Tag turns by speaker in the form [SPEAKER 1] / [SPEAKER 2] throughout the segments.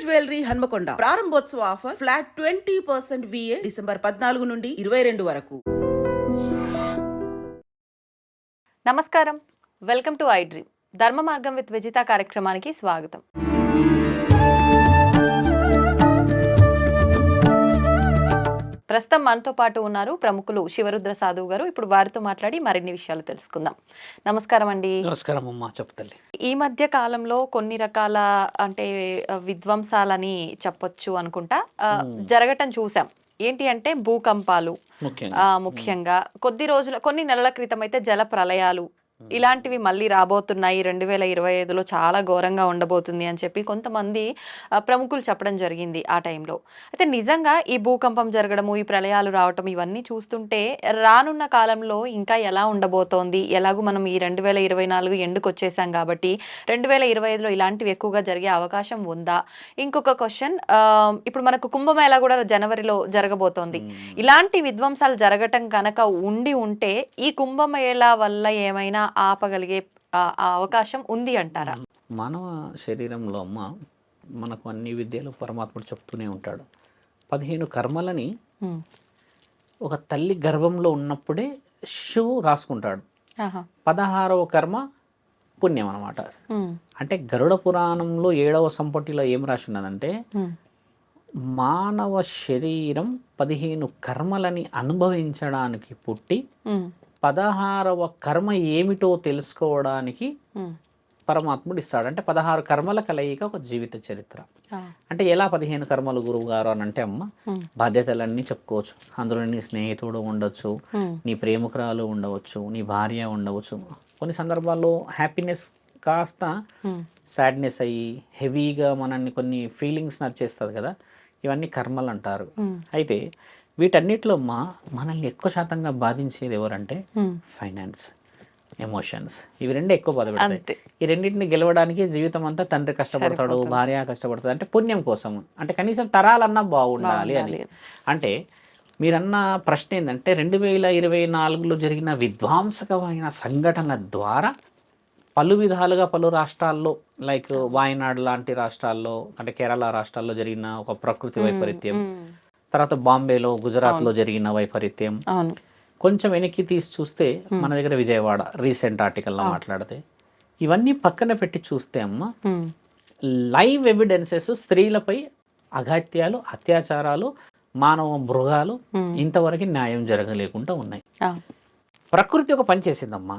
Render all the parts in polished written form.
[SPEAKER 1] Jewellery Hanamkonda ప్రారంభోత్సవ offer flat 20% VA December 14 నుండి 22 వరకు.
[SPEAKER 2] నమస్కారం, వెల్కమ్ టు ఐ డ్రీమ్. ధర్మ మార్గం విత్ విజిత కార్యక్రమానికి స్వాగతం. ప్రస్తుతం మనతో పాటు ఉన్నారు ప్రముఖులు శివరుద్ర సాధువు గారు. ఇప్పుడు వారితో మాట్లాడి మరిన్ని విషయాలు తెలుసుకుందాం. నమస్కారం అండి.
[SPEAKER 3] నమస్కారం అమ్మా, చెప్తల్లి.
[SPEAKER 2] ఈ మధ్య కాలంలో కొన్ని రకాల విధ్వంసాలని చెప్పొచ్చు అనుకుంటా జరగటం చూసాం. ఏంటి అంటే భూకంపాలు, ముఖ్యంగా కొన్ని నెలల క్రితం అయితే జల ప్రళయాలు, ఇలాంటివి మళ్ళీ రాబోతున్నాయి. 2025లో చాలా ఘోరంగా ఉండబోతుంది అని చెప్పి కొంతమంది ప్రముఖులు చెప్పడం జరిగింది ఆ టైంలో. అయితే నిజంగా ఈ భూకంపం జరగడము, ఈ ప్రళయాలు రావటం ఇవన్నీ చూస్తుంటే రానున్న కాలంలో ఇంకా ఎలా ఉండబోతోంది? ఎలాగూ మనం ఈ 2024 ఎండుకు వచ్చేసాం కాబట్టి 2025లో ఇలాంటివి ఎక్కువగా జరిగే అవకాశం ఉందా? ఇంకొక క్వశ్చన్, ఇప్పుడు మనకు కుంభమేళా కూడా జనవరిలో జరగబోతోంది. ఇలాంటి విధ్వంసాలు జరగటం కనుక ఉంటే ఈ కుంభమేళా వల్ల ఏమైనా ఆపగలిగే అవకాశం ఉంది అంటారా?
[SPEAKER 3] మానవ శరీరంలో అమ్మ మనకు అన్ని విద్యలు పరమాత్ముడు చెప్తూనే ఉంటాడు. 15 కర్మలని ఒక తల్లి గర్భంలో ఉన్నప్పుడే శిశువు రాసుకుంటాడు. 16వ కర్మ పుణ్యం అన్నమాట. అంటే గరుడ పురాణంలో 7వ సంపుటిలో ఏం రాసి ఉన్నదంటే మానవ శరీరం 15 కర్మలని అనుభవించడానికి పుట్టి 16వ కర్మ ఏమిటో తెలుసుకోవడానికి పరమాత్ముడు ఇస్తాడు. అంటే 16 కర్మల కలయిక ఒక జీవిత చరిత్ర. అంటే ఎలా 15 కర్మలు గురువు గారు అని అంటే అమ్మ, బాధ్యతలన్నీ చెప్పుకోవచ్చు. అందులో నీ స్నేహితుడు ఉండొచ్చు, నీ ప్రేమికురాలు ఉండవచ్చు, నీ భార్య ఉండవచ్చు. కొన్ని సందర్భాల్లో హ్యాపీనెస్ కాస్త సాడ్నెస్ అయ్యి హెవీగా మనల్ని కొన్ని ఫీలింగ్స్ నచ్చేస్తుంది కదా, ఇవన్నీ కర్మలు అంటారు. అయితే వీటన్నిటిలో మనల్ని ఎక్కువ శాతంగా బాధించేది ఎవరంటే ఫైనాన్స్, ఎమోషన్స్. ఇవి రెండే ఎక్కువ బాధపడతాయి. ఈ రెండింటిని గెలవడానికి జీవితం అంతా తండ్రి కష్టపడతాడు, భార్య కష్టపడతాడు. అంటే పుణ్యం కోసం, అంటే కనీసం తరాలన్నా బాగుండాలి అని. అంటే మీరన్న ప్రశ్న ఏంటంటే 2024లో జరిగిన విధ్వంసకమైన సంఘటనల ద్వారా పలు విధాలుగా పలు రాష్ట్రాల్లో, లైక్ వాయనాడ్ లాంటి రాష్ట్రాల్లో, అంటే కేరళ రాష్ట్రాల్లో జరిగిన ఒక ప్రకృతి వైపరీత్యం, తర్వాత బాంబేలో, గుజరాత్లో జరిగిన వైపరీత్యం, కొంచెం వెనక్కి తీసి చూస్తే మన దగ్గర విజయవాడ రీసెంట్ ఆర్టికల్లో మాట్లాడితే, ఇవన్నీ పక్కన పెట్టి చూస్తే అమ్మ లైవ్ ఎవిడెన్సెస్ స్త్రీలపై అఘాత్యాలు, అత్యాచారాలు, మానవ మృగాలు ఇంతవరకు న్యాయం జరగలేకుండా ఉన్నాయి. ప్రకృతి ఒక పని చేసిందమ్మా,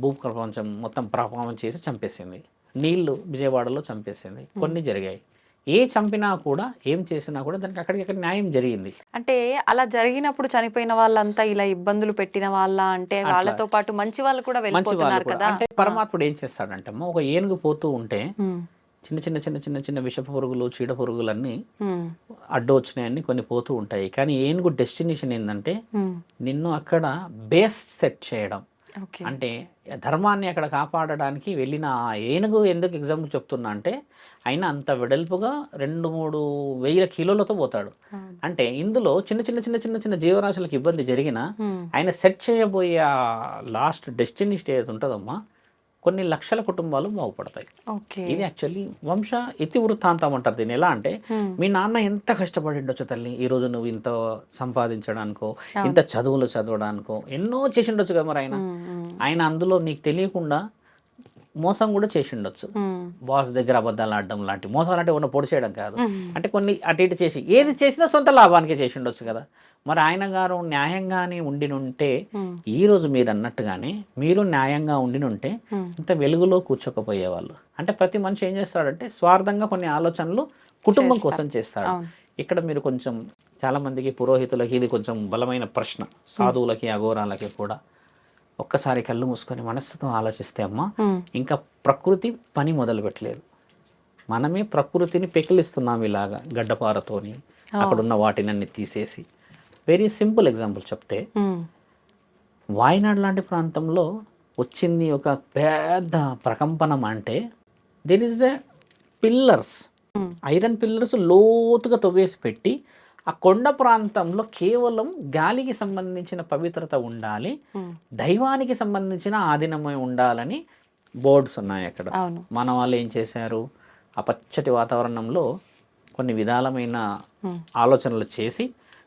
[SPEAKER 3] భూప్రపంచం మొత్తం ప్రభావం చేసి చంపేసింది. నీళ్లు విజయవాడలో చంపేసింది. కొన్ని జరిగాయి. ఏ చంపినా కూడా, ఏం చేసినా కూడా దానికి అక్కడికి న్యాయం జరిగింది.
[SPEAKER 2] అంటే అలా జరిగినప్పుడు చనిపోయిన వాళ్ళంతా ఇలా ఇబ్బందులు పెట్టిన వాళ్ళ, అంటే వాళ్ళతో పాటు మంచి వాళ్ళు కూడా వెళ్ళిపోతున్నారు కదా.
[SPEAKER 3] అంటే పరమాత్ముడు ఏం చేస్తాడంటే ఒక ఏనుగు పోతూ ఉంటే చిన్న చిన్న చిన్న చిన్న చిన్న విష పురుగులు, చీడ పురుగులన్నీ అడ్డు వచ్చినాయన్ని కొన్ని పోతూ ఉంటాయి. కానీ ఏనుగు డెస్టినేషన్ ఏంటంటే నిన్ను అక్కడ బేస్ సెట్ చేయడం. అంటే ధర్మాన్ని అక్కడ కాపాడడానికి వెళ్ళిన ఆ ఏనుగు ఎందుకు ఎగ్జాంపుల్ చెప్తున్నా అంటే, ఆయన అంత వెడల్పుగా 2-3 వేల కిలోలతో పోతాడు. అంటే ఇందులో చిన్న చిన్న చిన్న చిన్న చిన్న జీవరాశులకు ఇబ్బంది జరిగినా ఆయన సెట్ చేయబోయే లాస్ట్ డెస్టినేషన్ ఏది ఉంటుందమ్మా, కొన్ని లక్షల కుటుంబాలు బాగుపడతాయి. ఇది యాక్చువల్లీ వంశ ఇతివృత్తాంతం అంటారు దీన్ని. ఎలా అంటే, మీ నాన్న ఎంత కష్టపడి ఉండొచ్చు తల్లి, ఈరోజు నువ్వు ఇంత సంపాదించడానికో, ఇంత చదువులు చదవడానికో ఎన్నో చేసి ఉండొచ్చు కదా. మరి ఆయన అందులో నీకు తెలియకుండా మోసం కూడా చేసి ఉండొచ్చు. బాస్ దగ్గర అబద్ధాలు ఆడడం లాంటి మోసాలు, అంటే ఉన్న పొడి చేయడం కాదు, అంటే కొన్ని అటు ఇటు చేసి ఏది చేసినా సొంత లాభానికే చేసి ఉండొచ్చు కదా. మరి ఆయన గారు న్యాయంగానే ఉండినుంటే, ఈరోజు మీరు అన్నట్టుగానే మీరు న్యాయంగా ఉండినుంటే ఇంత వెలుగులో కూర్చోకపోయేవాళ్ళు. అంటే ప్రతి మనిషి ఏం చేస్తాడంటే స్వార్థంగా కొన్ని ఆలోచనలు కుటుంబం కోసం చేస్తాడు. ఇక్కడ మీరు కొంచెం చాలామందికి, పురోహితులకి ఇది కొంచెం బలమైన ప్రశ్న, సాధువులకి, అఘోరాలకి కూడా. ఒక్కసారి కళ్ళు మూసుకొని మనస్సుతో ఆలోచిస్తే అమ్మ, ఇంకా ప్రకృతి పని మొదలు పెట్టలేదు. మనమే ప్రకృతిని పెకిలిస్తున్నాం ఇలాగా గడ్డపారతోని, అక్కడున్న వాటినన్నీ తీసేసి. వెరీ సింపుల్ ఎగ్జాంపుల్ చెప్తే, వాయనాడ్ లాంటి ప్రాంతంలో వచ్చింది ఒక పెద్ద ప్రకంపనం. అంటే there is a pillars, iron pillars లోతుగా తవ్వేసి పెట్టి, ఆ కొండ ప్రాంతంలో కేవలం గాలికి సంబంధించిన పవిత్రత ఉండాలి, దైవానికి సంబంధించిన ఆధీనమై ఉండాలని బోర్డ్స్ ఉన్నాయి అక్కడ. మన వాళ్ళు ఏం చేశారు, ఆ పచ్చటి వాతావరణంలో కొన్ని విధాలమైన ఆలోచనలు చేసి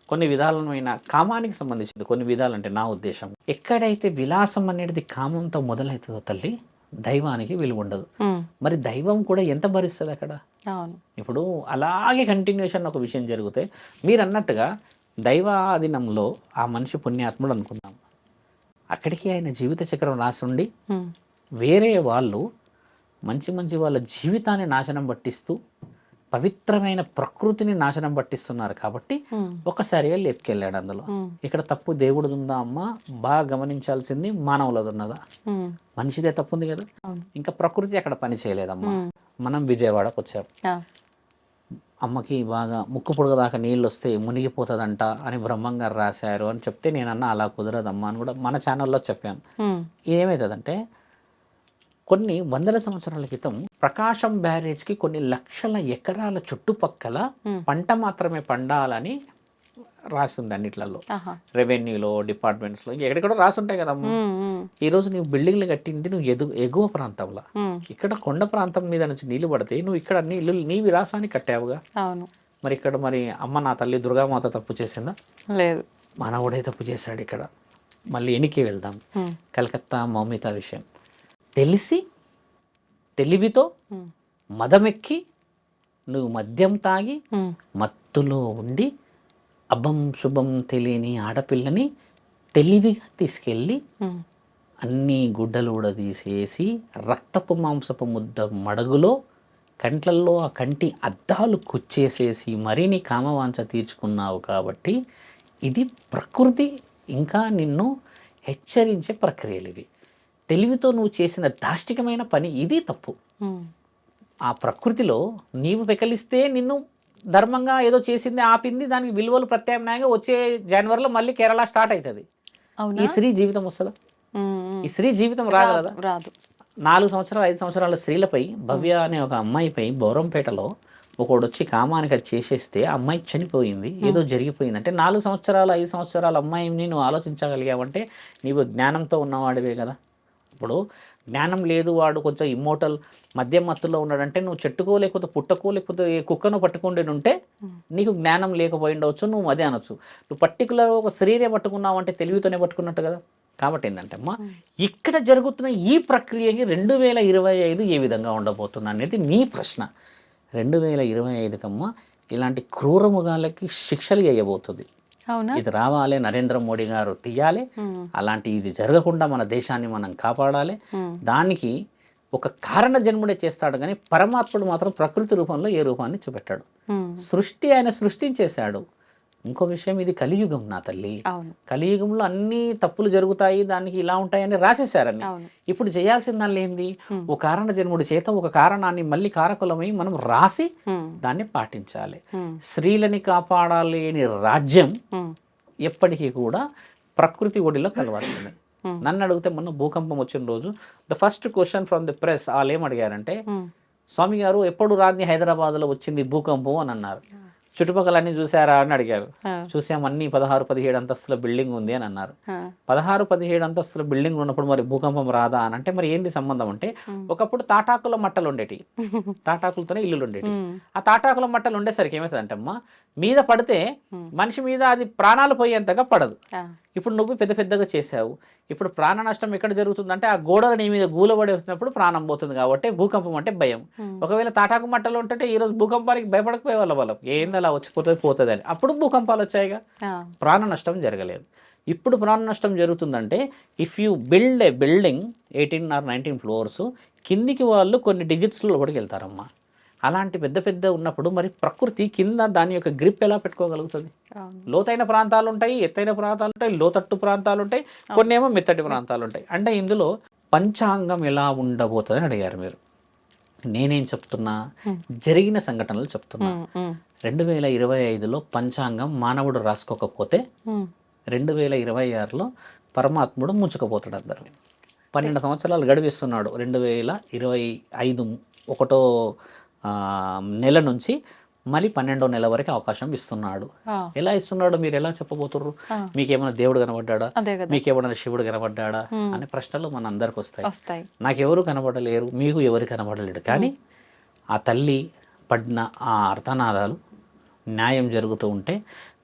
[SPEAKER 3] కొన్ని విధాలమైన కామానికి సంబంధించింది, కొన్ని విధాలు అంటే నా ఉద్దేశం, ఎక్కడైతే విలాసం అనేది కామంతో మొదలవుతుందో తల్లి, దైవానికి విలువ ఉండదు. మరి దైవం కూడా ఎంత భరిస్తుంది అక్కడ? ఇప్పుడు అలాగే కంటిన్యూషన్ ఒక విషయం జరిగితే, మీరు అన్నట్టుగా దైవాధీనంలో ఆ మనిషి పుణ్యాత్ముడు అనుకుందాం, అక్కడికి ఆయన జీవిత చక్రం రాసుండి వేరే వాళ్ళు మంచి మంచి వాళ్ళ జీవితాన్ని నాశనం పట్టిస్తూ పవిత్రమైన ప్రకృతిని నాశనం పట్టిస్తున్నారు కాబట్టి ఒకసారిగా లేపుకెళ్ళాడు అందులో. ఇక్కడ తప్పు దేవుడిది ఉందా అమ్మ? బాగా గమనించాల్సింది మానవులది ఉన్నదా? మనిషిదే తప్పు ఉంది కదా. ఇంకా ప్రకృతి అక్కడ పని చేయలేదమ్మా. మనం విజయవాడకు వచ్చాం, అమ్మకి బాగా ముక్కు పొడుగు దాకా నీళ్ళు వస్తే మునిగిపోతుందంట అని బ్రహ్మంగారు రాశారు అని చెప్తే నేనన్నా అలా కుదరదమ్మా అని కూడా మన ఛానల్లో చెప్పాను. ఏమవుతుందంటే కొన్ని వందల సంవత్సరాల క్రితం ప్రకాశం బ్యారేజ్కి కొన్ని లక్షల ఎకరాల చుట్టుపక్కల పంట మాత్రమే పండాలని రాసింది అన్నిట్లలో, రెవెన్యూలో, డిపార్ట్మెంట్స్లో, ఎక్కడెక్కడో రాసుంటాయి కదమ్మా. ఈరోజు నువ్వు బిల్డింగ్లు కట్టింది నువ్వు ఎగువ ప్రాంతంలో, ఇక్కడ కొండ ప్రాంతం మీద నుంచి నీళ్లు పడితే నువ్వు ఇక్కడ అన్ని ఇల్లు నీ విలాసాన్ని కట్టావుగా. మరి ఇక్కడ మరి అమ్మ నా తల్లి దుర్గామాత తప్పు చేసిందా? లేదు, మానవుడే తప్పు చేశాడు. ఇక్కడ మళ్ళీ ఎనికి వెళ్దాం, కలకత్తా మౌమిత విషయం తెలిసి తెలివితో మదమెక్కి నువ్వు మద్యం తాగి మత్తులో ఉండి అబ్బం శుభం తెలియని ఆడపిల్లని తెలివిగా తీసుకెళ్ళి అన్ని గుడ్డలు తీసేసి రక్తపు మాంసపు ముద్ద మడుగులో కంట్లల్లో ఆ కంటి అద్దాలు కుచ్చేసేసి మరీ నీ కామవాంఛ తీర్చుకున్నావు. కాబట్టి ఇది ప్రకృతి ఇంకా నిన్ను హెచ్చరించే ప్రక్రియలు ఇవి. తెలివితో నువ్వు చేసిన దాష్టికమైన పని ఇది తప్పు. ఆ ప్రకృతిలో నీవు పెకలిస్తే నిన్ను ధర్మంగా ఏదో చేసింది ఆపింది, దానికి విలువలు ప్రత్యామ్నాయంగా వచ్చే జనవరిలో మళ్ళీ కేరళ స్టార్ట్ అవుతుంది. ఈ స్త్రీ జీవితం వస్తుందా? ఈ స్త్రీ జీవితం రాగలదా? రాదు. 4 సంవత్సరాలు 5 సంవత్సరాల స్త్రీలపై భవ్య అనే ఒక అమ్మాయిపై బౌరంపేటలో ఒకడు వచ్చి కామానికి అది చేసేస్తే ఆ అమ్మాయి చనిపోయింది, ఏదో జరిగిపోయింది. అంటే 4 సంవత్సరాలు 5 సంవత్సరాల అమ్మాయిని నువ్వు ఆలోచించగలిగావంటే నీవు జ్ఞానంతో ఉన్నవాడివే కదా. ఇప్పుడు జ్ఞానం లేదు, వాడు కొంచెం ఇమ్మోటల్ మద్యం మత్తులో ఉన్నాడంటే నువ్వు చెట్టుకో లేకపోతే పుట్టకో లేకపోతే కుక్కను పట్టుకుండి ఉంటే నీకు జ్ఞానం లేకపోయి ఉండవచ్చు, నువ్వు అదే అనొచ్చు. నువ్వు పర్టికులర్ ఒక శరీరే పట్టుకున్నావు అంటే తెలివితోనే పట్టుకున్నట్టు కదా. కాబట్టి ఏంటంటే అమ్మా, ఇక్కడ జరుగుతున్న ఈ ప్రక్రియకి 2025 ఏ విధంగా ఉండబోతున్నా అనేది నీ ప్రశ్న. 2025కమ్మా ఇలాంటి క్రూరముగాలకి శిక్షలు వేయబోతుంది. ఇది రావాలి, నరేంద్ర మోడీ గారు తీయాలి. అలాంటి ఇది జరగకుండా మన దేశాన్ని మనం కాపాడాలి. దానికి ఒక కారణ జన్ముడే చేస్తాడు కానీ పరమాత్ముడు మాత్రం ప్రకృతి రూపంలో ఏ రూపాన్ని చూపెట్టాడు. సృష్టి ఆయన సృష్టించేశాడు. ఇంకో విషయం, ఇది కలియుగం నా తల్లి. కలియుగంలో అన్ని తప్పులు జరుగుతాయి, దానికి ఇలా ఉంటాయని రాసేశారని. ఇప్పుడు చేయాల్సిన దానిలో ఏంది, ఒక కారణ జన్ముడి చేత ఒక కారణాన్ని మళ్ళీ కారకులమై మనం రాసి దాన్ని పాటించాలి. స్త్రీలని కాపాడాలేని రాజ్యం ఎప్పటికీ కూడా ప్రకృతి ఒడిలో కలవాల్సిందే. నన్ను అడిగితే మొన్న భూకంపం వచ్చిన రోజు the first question from the press వాళ్ళు ఏమడిగారంటే, స్వామి గారు ఎప్పుడు రాని హైదరాబాద్లో వచ్చింది భూకంపం అని అన్నారు. చుట్టుపక్కల అన్ని చూసారా అని అడిగారు. చూసాం, అన్ని 16-17 అంతస్తుల బిల్డింగ్ ఉంది అని అన్నారు. 16-17 అంతస్తుల బిల్డింగ్ ఉన్నప్పుడు మరి భూకంపం రాదా అని అంటే మరి ఏంది సంబంధం అంటే, ఒకప్పుడు తాటాకుల మట్టలు ఉండేటి, తాటాకులతోనే ఇల్లులు ఉండేటి. ఆ తాటాకుల మట్టలు ఉండేసరికి ఏమవుతుందంటే అమ్మా, మీద పడితే మనిషి మీద అది ప్రాణాలు పోయేంతగా పడదు. ఇప్పుడు నువ్వు పెద్ద పెద్దగా చేసావు, ఇప్పుడు ప్రాణ నష్టం ఎక్కడ జరుగుతుందంటే ఆ గోడలు నీ మీద గూలబడి వచ్చినప్పుడు ప్రాణం పోతుంది. కాబట్టి భూకంపం అంటే భయం. ఒకవేళ తాటాకు మట్టలు ఉంటే ఈరోజు భూకంపానికి భయపడకపోయే వాళ్ళం ఏంది అలా వచ్చిపోతుంది అని. అప్పుడు భూకంపాలు వచ్చాయిగా, ప్రాణ నష్టం జరగలేదు. ఇప్పుడు ప్రాణ నష్టం జరుగుతుందంటే if you build a building 18 or 19 floors, కిందికి వాళ్ళు కొన్ని డిజిట్స్లో లోపలికి వెళ్తారమ్మా. అలాంటి పెద్ద పెద్ద ఉన్నప్పుడు మరి ప్రకృతి కింద దాని యొక్క గ్రిప్ ఎలా పెట్టుకోగలుగుతుంది? లోతైన ప్రాంతాలు ఉంటాయి, ఎత్తైన ప్రాంతాలు ఉంటాయి, లోతట్టు ప్రాంతాలు ఉంటాయి, కొన్ని ఏమో మెత్తటి ప్రాంతాలు ఉంటాయి. అంటే ఇందులో పంచాంగం ఎలా ఉండబోతుంది అని అడిగారు మీరు. నేనేం చెప్తున్నా, జరిగిన సంఘటనలు చెప్తున్నా. 2025లో పంచాంగం మానవుడు రాసుకోకపోతే 2026లో పరమాత్ముడు ముంచుకపోతాడు అందరినీ. 12 సంవత్సరాలు గడిపిస్తున్నాడు. 2025 1వ నెల నుంచి మళ్ళీ 12వ నెల వరకు అవకాశం ఇస్తున్నాడు. ఎలా ఇస్తున్నాడు మీరు ఎలా చెప్పబోతుర్రు? మీకేమైనా దేవుడు కనబడ్డా, మీకేమైనా శివుడు కనబడ్డా అనే ప్రశ్నలు మన అందరికి వస్తాయి. నాకెవరు కనబడలేరు, మీకు ఎవరు కనబడలేడు. కానీ ఆ తల్లి పడిన ఆ అర్థనాదాలు న్యాయం జరుగుతూ ఉంటే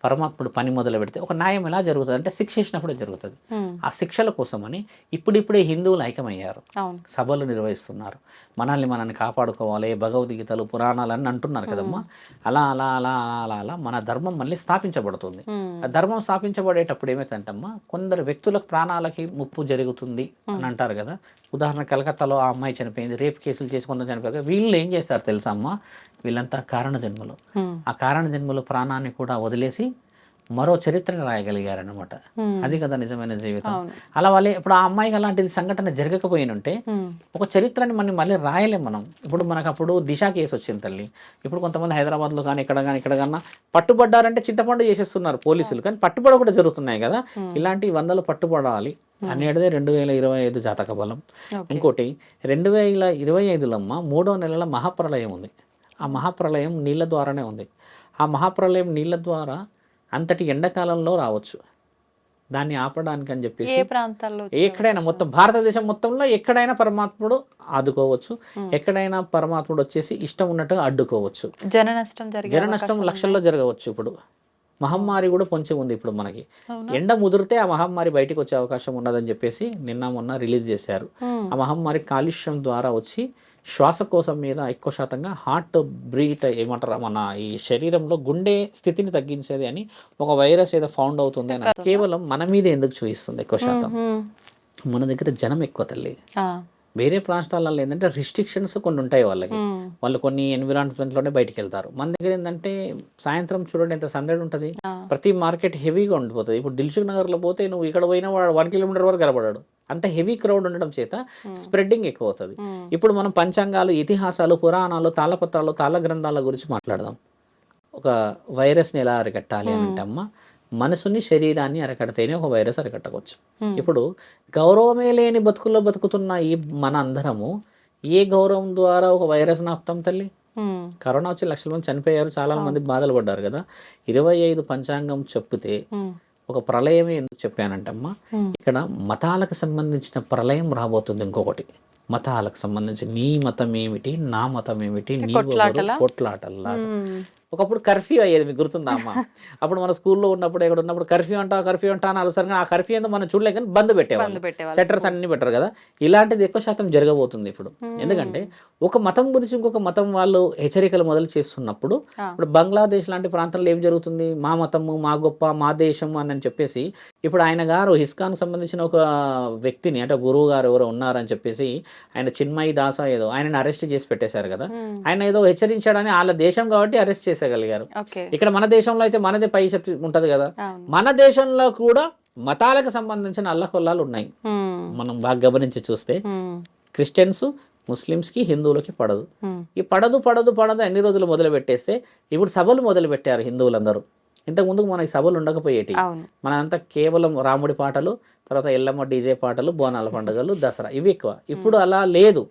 [SPEAKER 3] పరమాత్ముడు పని మొదలు పెడితే ఒక న్యాయం ఎలా జరుగుతుంది అంటే శిక్ష ఇచ్చినప్పుడే జరుగుతుంది. ఆ శిక్షల కోసమని ఇప్పుడిప్పుడే హిందువులు ఐక్యమయ్యారు,
[SPEAKER 2] అవును.
[SPEAKER 3] సభలు నిర్వహిస్తున్నారు, మనల్ని కాపాడుకోవాలి, భగవద్గీతలు పురాణాలు అని అంటున్నారు కదమ్మా. అలా అలా అలా అలా అలా అలా మన ధర్మం మళ్ళీ స్థాపించబడుతుంది. ఆ ధర్మం స్థాపించబడేటప్పుడు ఏమైతుందంటమ్మా, కొందరు వ్యక్తులకు ప్రాణాలకి ముప్పు జరుగుతుంది అని అంటారు కదా. ఉదాహరణ కలకత్తాలో ఆ అమ్మాయి చనిపోయింది, రేప్ కేసులు చేసి కొందరు చనిపోయారు. వీళ్ళు ఏం చేస్తారు తెలుసా అమ్మ, వీళ్ళంతా కారణ జన్మలు. ఆ కారణ జన్మలు ప్రాణాన్ని కూడా వదిలేసి మరో చరిత్రను రాయగలిగారనమాట. అది కదా నిజమైన జీవితం. అలా వాళ్ళే ఇప్పుడు ఆ అమ్మాయికి అలాంటిది సంఘటన జరగకపోయినుంటే ఒక చరిత్రని మళ్ళీ రాయలేం మనం. ఇప్పుడు మనకు అప్పుడు దిశ కేసు వచ్చింది తల్లి. ఇప్పుడు కొంతమంది హైదరాబాద్లో కానీ ఇక్కడ కన్నా పట్టుబడ్డారంటే చింతపండు చేసేస్తున్నారు పోలీసులు, కానీ పట్టుబడ కూడా జరుగుతున్నాయి కదా. ఇలాంటి 100 పట్టుబడాలి అనేటిదే 2025 జాతక బలం. ఇంకోటి 2025లో 3వ నెలల మహాప్రళయం ఉంది. ఆ మహాప్రళయం నీళ్ళ ద్వారానే ఉంది. ఆ మహాప్రళయం నీళ్ళ ద్వారా అంతటి ఎండాకాలంలో రావచ్చు. దాన్ని ఆపడానికి అని చెప్పేసి
[SPEAKER 2] ఏ ప్రాంతాల్లో
[SPEAKER 3] ఎక్కడైనా మొత్తం భారతదేశం మొత్తంలో ఎక్కడైనా పరమాత్ముడు ఆదుకోవచ్చు, ఎక్కడైనా పరమాత్ముడు వచ్చేసి ఇష్టం ఉన్నట్టుగా అడ్డుకోవచ్చు.
[SPEAKER 2] జన నష్టం
[SPEAKER 3] లక్షల్లో జరగవచ్చు. ఇప్పుడు మహమ్మారి కూడా పొంచి ఉంది ఇప్పుడు మనకి. ఎండ ముదిరితే ఆ మహమ్మారి బయటికి వచ్చే అవకాశం ఉన్నదని చెప్పేసి మొన్న రిలీజ్ చేశారు. ఆ మహమ్మారి కాలుష్యం ద్వారా వచ్చి శ్వాసకోశం మీద ఎక్కువ శాతంగా హార్ట్ బ్రీట్ ఏమంటారు మన ఈ శరీరంలో గుండె స్థితిని తగ్గించేది అని ఒక వైరస్ ఏదో ఫౌండ్ అవుతుంది అని కేవలం మన మీద ఎందుకు చూపిస్తుంది ఎక్కువ శాతం. మన దగ్గర జనం ఎక్కువ తల్లి. వేరే ప్రాంతాలలో ఏంటంటే రిస్ట్రిక్షన్స్ కొన్ని ఉంటాయి వాళ్ళకి, వాళ్ళు కొన్ని ఎన్విరాన్మెంట్లోనే బయటికి వెళ్తారు. మన దగ్గర ఏంటంటే సాయంత్రం చూడండి ఎంత సందడి ఉంటుంది, ప్రతి మార్కెట్ హెవీగా ఉండిపోతుంది. ఇప్పుడు దిల్సుఖ్ నగర్లో పోతే నువ్వు ఇక్కడ పోయినా 1 కిలోమీటర్ వరకు కనబడాడు, అంత హెవీ క్రౌడ్ ఉండడం చేత స్ప్రెడ్డింగ్ ఎక్కువ అవుతుంది. ఇప్పుడు మనం పంచాంగాలు, ఇతిహాసాలు, పురాణాలు, తాళపత్రాలు, తాళ గ్రంథాల గురించి మాట్లాడదాం. ఒక వైరస్ని ఎలా అరికట్టాలి అని అంటే అమ్మ, మనసుని శరీరాన్ని అరకడితేనే ఒక వైరస్ అరకట్టవచ్చు. ఇప్పుడు గౌరవమే లేని బతుకుల్లో బతుకుతున్న ఈ మన అందరము ఏ గౌరవం ద్వారా ఒక వైరస్ ఆపుతాం తల్లి? కరోనా వచ్చి లక్షల మంది చనిపోయారు, చాలా మంది బాధలు పడ్డారు కదా. 25 పంచాంగం చెప్తే ఒక ప్రళయమే ఎందుకు చెప్పానంటమ్మా, ఇక్కడ మతాలకు సంబంధించిన ప్రళయం రాబోతుంది. ఇంకొకటి మతాలకు సంబంధించి నీ మతం ఏమిటి, నా మతం ఏమిటి, నీ కొట్లాటల్లా. ఒకప్పుడు కర్ఫ్యూ అయ్యేది, మీకు గుర్తుందా అమ్మ? అప్పుడు మన స్కూల్లో ఉన్నప్పుడు ఎక్కడ ఉన్నప్పుడు కర్ఫ్యూ అంటా అని అలసరంగా ఆ కర్ఫ్యూ ఏందో మనం చూడలేక కానీ బంద్ పెట్టేవాళ్ళు, సెటర్స్ అన్ని పెట్టారు కదా. ఇలాంటిది ఎక్కువ శాతం జరగబోతుంది ఇప్పుడు. ఎందుకంటే ఒక మతం గురించి ఇంకొక మతం వాళ్ళు హెచ్చరికలు మొదలు చేస్తున్నప్పుడు, ఇప్పుడు బంగ్లాదేశ్ లాంటి ప్రాంతాల్లో ఏం జరుగుతుంది, మా మతము మా గొప్ప మా దేశం అని చెప్పేసి ఇప్పుడు ఆయన గారు ఇస్కాన్ సంబంధించిన ఒక వ్యక్తిని అంటే గురువు గారు ఎవరో ఉన్నారని చెప్పేసి ఆయన చిన్మయి దాస ఏదో ఆయనని అరెస్ట్ చేసి పెట్టేశారు కదా. ఆయన ఏదో హెచ్చరించాడని వాళ్ళ దేశం కాబట్టి అరెస్ట్ చేసేయగలిగారు. ఇక్కడ మన దేశంలో అయితే మనదే పై శక్తి ఉంటది కదా. మన దేశంలో కూడా మతాలకు సంబంధించిన అల్లకొల్లాలు ఉన్నాయి. మనం బాగా గమనించి చూస్తే క్రిస్టియన్స్ ముస్లిమ్స్ కి హిందువులకి పడదు. ఈ పడదు ఎన్ని రోజులు మొదలు పెట్టేస్తే ఇప్పుడు సభలు మొదలు పెట్టారు హిందువులందరూ. ఇంతకు ముందుకు మనకి సభలు ఉండకపోయేటి, మనంతా కేవలం రాముడి పాటలు, తర్వాత ఎల్లమ్మ డీజే పాటలు, బోనాల పండుగలు, దసరా ఇవి ఎక్కువ. ఇప్పుడు అలా లేదు.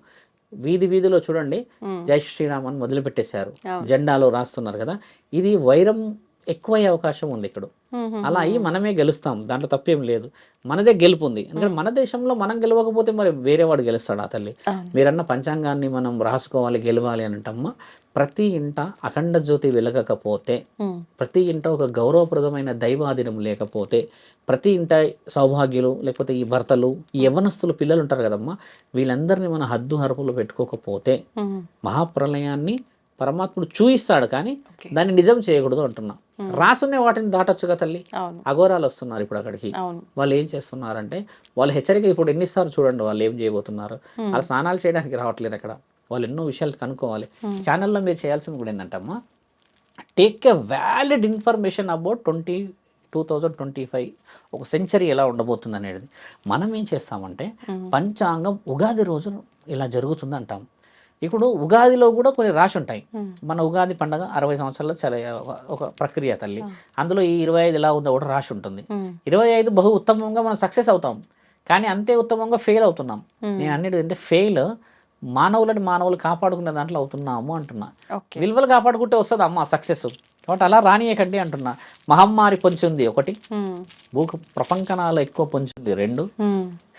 [SPEAKER 3] వీధిలో చూడండి జై శ్రీరామ్ అని మొదలు పెట్టేశారు, జెండాలో రాస్తున్నారు కదా. ఇది వైరం ఎక్కువయ్యే అవకాశం ఉంది ఇక్కడ. అలా అయ్యి మనమే గెలుస్తాం, దాంట్లో తప్పేం లేదు. మనదే గెలుపు ఉంది. ఎందుకంటే మన దేశంలో మనం గెలవకపోతే మరి వేరేవాడు గెలుస్తాడు. ఆ తల్లి మీరన్న పంచాంగాన్ని మనం రాసుకోవాలి, గెలవాలి అని అంటమ్మా. ప్రతి ఇంట అఖండ జ్యోతి వెలగకపోతే, ప్రతి ఇంట ఒక గౌరవప్రదమైన దైవాధీనం లేకపోతే, ప్రతి ఇంట సౌభాగ్యులు లేకపోతే ఈ భర్తలు ఈ యవ్వనస్తులు పిల్లలు ఉంటారు కదమ్మా, వీళ్ళందరినీ మన హద్దు హరుపులు పెట్టుకోకపోతే మహాప్రళయాన్ని పరమాత్ముడు చూయిస్తాడు, కానీ దాన్ని నిజం చేయకూడదు అంటున్నా. రాసునే వాటిని దాటొచ్చుగా తల్లి. అఘోరాలు వస్తున్నారు ఇప్పుడు అక్కడికి. వాళ్ళు ఏం చేస్తున్నారంటే వాళ్ళు హెచ్చరిక ఇప్పుడు ఎన్నిసార్లు చూడండి వాళ్ళు ఏం చేయబోతున్నారు. వాళ్ళు స్నానాలు చేయడానికి రావట్లేదు అక్కడ. వాళ్ళు ఎన్నో విషయాలు కనుక్కోవాలి. ఛానల్లో మీరు చేయాల్సింది కూడా ఏంటంటమ్మా, take a valid information about 2025 ఒక సెంచరీ ఎలా ఉండబోతుంది అనేది. మనం ఏం చేస్తామంటే పంచాంగం ఉగాది రోజు ఇలా జరుగుతుంది అంటాం. ఇప్పుడు ఉగాదిలో కూడా కొన్ని రాశి ఉంటాయి. మన ఉగాది పండుగ 60 సంవత్సరాల్లో చాలా ఒక ప్రక్రియ తల్లి. అందులో ఈ 25 ఎలా ఉందో కూడా రాశి ఉంటుంది. 25 బహు ఉత్తమంగా మనం సక్సెస్ అవుతాం, కానీ అంతే ఉత్తమంగా ఫెయిల్ అవుతున్నాం. నేను అన్నిటి అంటే ఫెయిల్ మానవులు కాపాడుకునే దాంట్లో అవుతున్నాము అంటున్నా. విలువలు కాపాడుకుంటే వస్తుంది అమ్మ సక్సెస్, కాబట్టి అలా రానియకండి అంటున్నా. మహమ్మారి పొంచి ఉంది ఒకటి, ప్రపంచనాలు ఎక్కువ పొంచింది రెండు,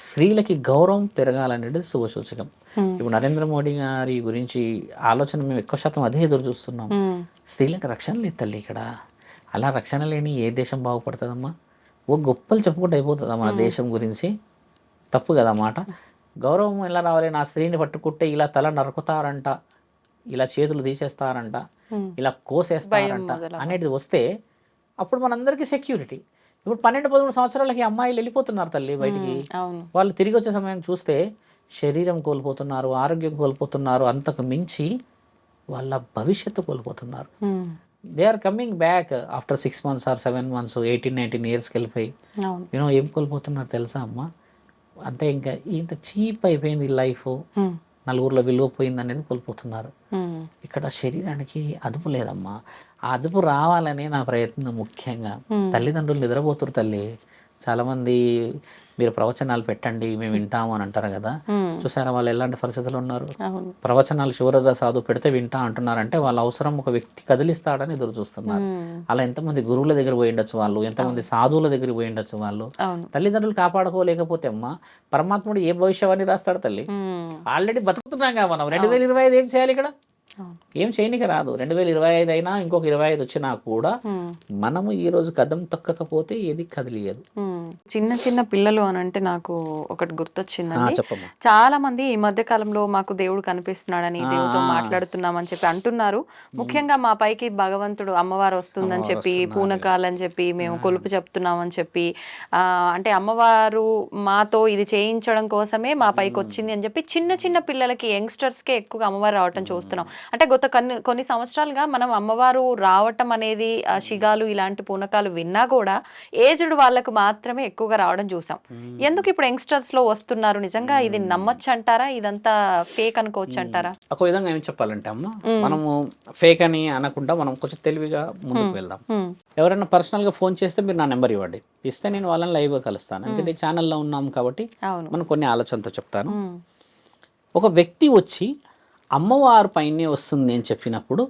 [SPEAKER 3] స్త్రీలకి గౌరవం పెరగాలనేది శుభసూచకం. ఇప్పుడు నరేంద్ర మోడీ గారి గురించి ఆలోచన మేము ఎక్కువ శాతం అదే ఎదురు చూస్తున్నాం. స్త్రీలకు రక్షణ లేదు తల్లి ఇక్కడ. అలా రక్షణ లేని ఏ దేశం బాగుపడుతుందమ్మా? గొప్పలు చెప్పుకుంటూ అయిపోతుందా మన దేశం గురించి? తప్పు కదా మాట. గౌరవం ఎలా రావాలి? నా స్త్రీని పట్టుకుంటే ఇలా తల నరుకుతారంట, ఇలా చేతులు తీసేస్తారంట, ఇలా కోసేస్తారంట అనేది వస్తే అప్పుడు మనందరికీ సెక్యూరిటీ. ఇప్పుడు 12-13 సంవత్సరాలకి అమ్మాయిలు వెళ్ళిపోతున్నారు తల్లి బయటికి. వాళ్ళు తిరిగి వచ్చే సమయం చూస్తే శరీరం కోల్పోతున్నారు, ఆరోగ్యం కోల్పోతున్నారు, అంతకు మించి వాళ్ళ భవిష్యత్తు కోల్పోతున్నారు. They are coming back after 6 months or 7 months, 18-19 yearsకి వెళ్ళిపోయి ఏం కోల్పోతున్నారు తెలుసా అమ్మ? అంతే, ఇంకా ఇంత చీప్ అయిపోయింది లైఫ్, నలుగురిలో విలువ పోయింది అనేది కోల్పోతున్నారు. ఇక్కడ శరీరానికి అదుపు లేదమ్మా. ఆ అదుపు రావాలనే నా ప్రయత్నం. ముఖ్యంగా తల్లిదండ్రులు నిద్రపోతురు తల్లి. చాలామంది మీరు ప్రవచనాలు పెట్టండి మేము వింటాము అని అంటారు కదా. చూసారా వాళ్ళు ఎలాంటి పరిస్థితులు ఉన్నారు? ప్రవచనాలు శివరద సాధు పెడితే వింటా అంటున్నారంటే వాళ్ళ అవసరం ఒక వ్యక్తి కదిలిస్తాడని ఎదురు చూస్తున్నారు. అలా ఎంతమంది గురువుల దగ్గర పోయి ఉండొచ్చు వాళ్ళు, ఎంతమంది సాధువుల దగ్గర పోయి ఉండొచ్చు వాళ్ళు. తల్లిదండ్రులు కాపాడుకోలేకపోతే అమ్మా పరమాత్ముడు ఏ భవిష్యవాణి రాస్తాడు తల్లి? ఆల్రెడీ బతుకుతున్నాం కదా మనం. 2025 ఏం చేయాలి ఇక్కడ? ఏం చేయనికి రాదు. 2025 అయినా ఇంకొక 25 వచ్చినా కూడా మనము ఈ రోజు కదం తొక్కకపోతే ఏది కదిలియదు.
[SPEAKER 2] చిన్న చిన్న పిల్లలు అని అంటే నాకు ఒకటి గుర్తొచ్చిందండి.
[SPEAKER 3] చెప్పమ్మా.
[SPEAKER 2] చాలా మంది ఈ మధ్య కాలంలో మాకు దేవుడు కనిపిస్తున్నాడని, దేవుడితో మాట్లాడుతున్నామని చెప్పి అంటున్నారు. ముఖ్యంగా మా పైకి భగవంతుడు అమ్మవారు వస్తుందని చెప్పి, పూనకాలని చెప్పి, మేము కొలుపు చెప్తున్నామని చెప్పి, అంటే అమ్మవారు మాతో ఇది చేయించడం కోసమే మా పైకి వచ్చింది అని చెప్పి చిన్న చిన్న పిల్లలకి, యంగ్స్టర్స్కే ఎక్కువగా అమ్మవారు రావటం చూస్తున్నాం. అంటే గత కొన్ని సంవత్సరాలుగా మనం అమ్మవారు రావటం అనేది, శిగాలు ఇలాంటి పూనకాలు విన్నా కూడా ఏజ్డ్ వాళ్ళకు మాత్రమే ఎక్కువగా రావడం చూసాం. ఎందుకు ఇప్పుడు యంగ్స్టర్స్ లో వస్తున్నారు? నిజంగా ఇది నమ్మొచ్చు అంటారా? ఇదంతా ఫేక్ అనుకోవచ్చు అంటారా?
[SPEAKER 3] ఒక విధంగా ఏం చెప్పాలంటే అమ్మ, మనము ఫేక్ అని అనకుండా మనం కొంచెం తెలివిగా ముందుకు వెళ్దాం. ఎవరైనా పర్సనల్ గా ఫోన్ చేస్తే మీరు నా నెంబర్ ఇవ్వండి, ఇస్తే నేను వాళ్ళని లైవ్ గా కలుస్తాను. ఎందుకంటే ఛానల్లో ఉన్నాం కాబట్టి మనం కొన్ని ఆలోచనతో చెప్తాను. ఒక వ్యక్తి వచ్చి అమ్మవారి పైనే వస్తుంది అని చెప్పినప్పుడు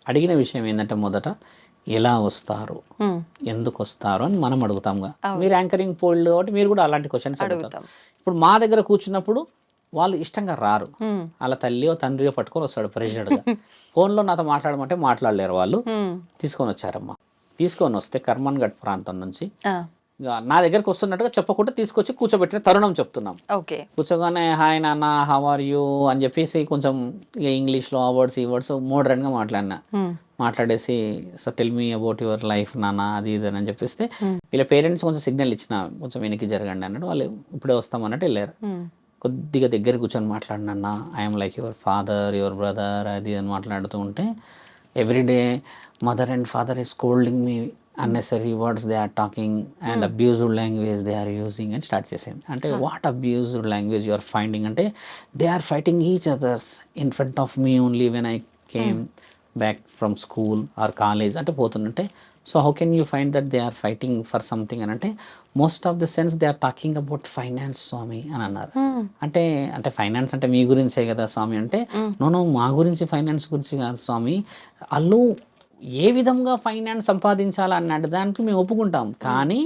[SPEAKER 3] అడిగిన విషయం ఏంటంటే, మొదట ఎలా వస్తారు, ఎందుకు వస్తారు అని మనం అడుగుతాంగా. మీరు యాంకరింగ్ పోల్డ్ కాబట్టి మీరు కూడా అలాంటి క్వశ్చన్స్ అడుగుతారు. ఇప్పుడు మా దగ్గర కూర్చున్నప్పుడు వాళ్ళు ఇష్టంగా రారు. వాళ్ళ తల్లియో తండ్రియో పట్టుకొని వస్తాడు ప్రెషర్డ్గా. ఫోన్లో నాతో మాట్లాడమంటే మాట్లాడలేరు వాళ్ళు. తీసుకొని వచ్చారమ్మా. తీసుకొని వస్తే కర్మన్ ఘట్ ప్రాంతం నుంచి నా దగ్గరకు వస్తున్నట్టుగా చెప్పకుండా తీసుకొచ్చి కూర్చోబెట్టిన తరుణం చెప్తున్నాం. కూర్చోగానే హాయ్ నాన్న, హౌ ఆర్ యూ అని చెప్పేసి కొంచెం ఇక ఇంగ్లీష్లో ఆ వర్డ్స్ ఈ వర్డ్స్ మోడర్న్గా మాట్లాడినా. మాట్లాడేసి so tell me about your life నాన్న, అది ఇది అని చెప్పేస్తే వీళ్ళ పేరెంట్స్ కొంచెం సిగ్నల్ ఇచ్చిన, కొంచెం వెనక్కి జరగండి అన్నట్టు. వాళ్ళు ఇప్పుడే వస్తామన్నట్టు వెళ్ళారు. కొద్దిగా దగ్గర కూర్చొని మాట్లాడినన్న, I'm like your father, your brother, అది అని మాట్లాడుతూ ఉంటే everyday mother and father is scolding me unnecessary words they are talking and abused language they are using and start చేసాం. అంటే what abused language you are finding అంటే they are fighting each others in front of me only when I came back from school or college అంటే పోతుందంటే. So how can you find that they are fighting for something అని అంటే most of the sense they are talking about finance స్వామి అని అన్నారు. అంటే అంటే finance అంటే మీ గురించే కదా స్వామి అంటే నో మా గురించి ఫైనాన్స్ గురించి కాదు స్వామి, వాళ్ళు ఏ విధంగా ఫైనాన్స్ సంపాదించాలన్న దానికి మేము ఒప్పుకుంటాం. కానీ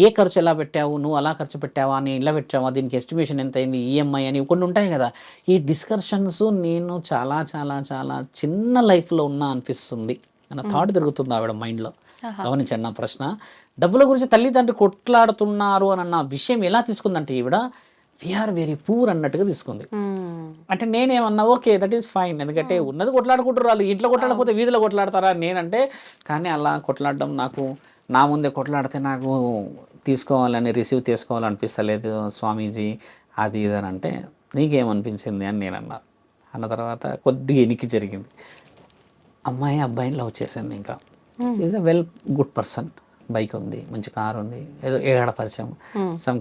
[SPEAKER 3] ఏ ఖర్చు ఎలా పెట్టావు, నువ్వు అలా ఖర్చు పెట్టావా, నేను ఇలా పెట్టావా, దీనికి ఎస్టిమేషన్ ఎంత అయింది, ఈఎంఐ అని కొన్ని ఉంటాయి కదా. ఈ డిస్కషన్స్ నేను చాలా చాలా చాలా చిన్న లైఫ్లో ఉన్నా అనిపిస్తుంది అన్న థాట్ తిరుగుతుంది ఆవిడ మైండ్లో. గమనించండి నా ప్రశ్న. డబ్బుల గురించి తల్లిదండ్రులు కొట్లాడుతున్నారు అన్న విషయం ఎలా తీసుకుందంటే ఈవిడ వీఆర్ వెరీ పూర్ అన్నట్టుగా తీసుకుంది. అంటే నేనేమన్నా ఓకే దట్ ఈస్ ఫైన్, ఎందుకంటే ఉన్నది కొట్లాడుకుంటారు వాళ్ళు, ఇంట్లో కొట్లాడకపోతే వీధిలో కొట్లాడతారా నేనంటే. కానీ అలా కొట్లాడడం నాకు, నా ముందే కొట్లాడితే నాకు తీసుకోవాలని, రిసీవ్ చేసుకోవాలనిపిస్తలేదు స్వామీజీ, అది ఇది అని అంటే నీకేమనిపించింది అని నేను అన్నా. అన్న తర్వాత కొద్దిగా ఎనికి జరిగింది. అమ్మాయి అబ్బాయిని లవ్ చేసింది. ఇంకా is a well good person, bike ఉంది, మంచి కార్ ఉంది, ఏదో ఏడ పరిచయం, సమ్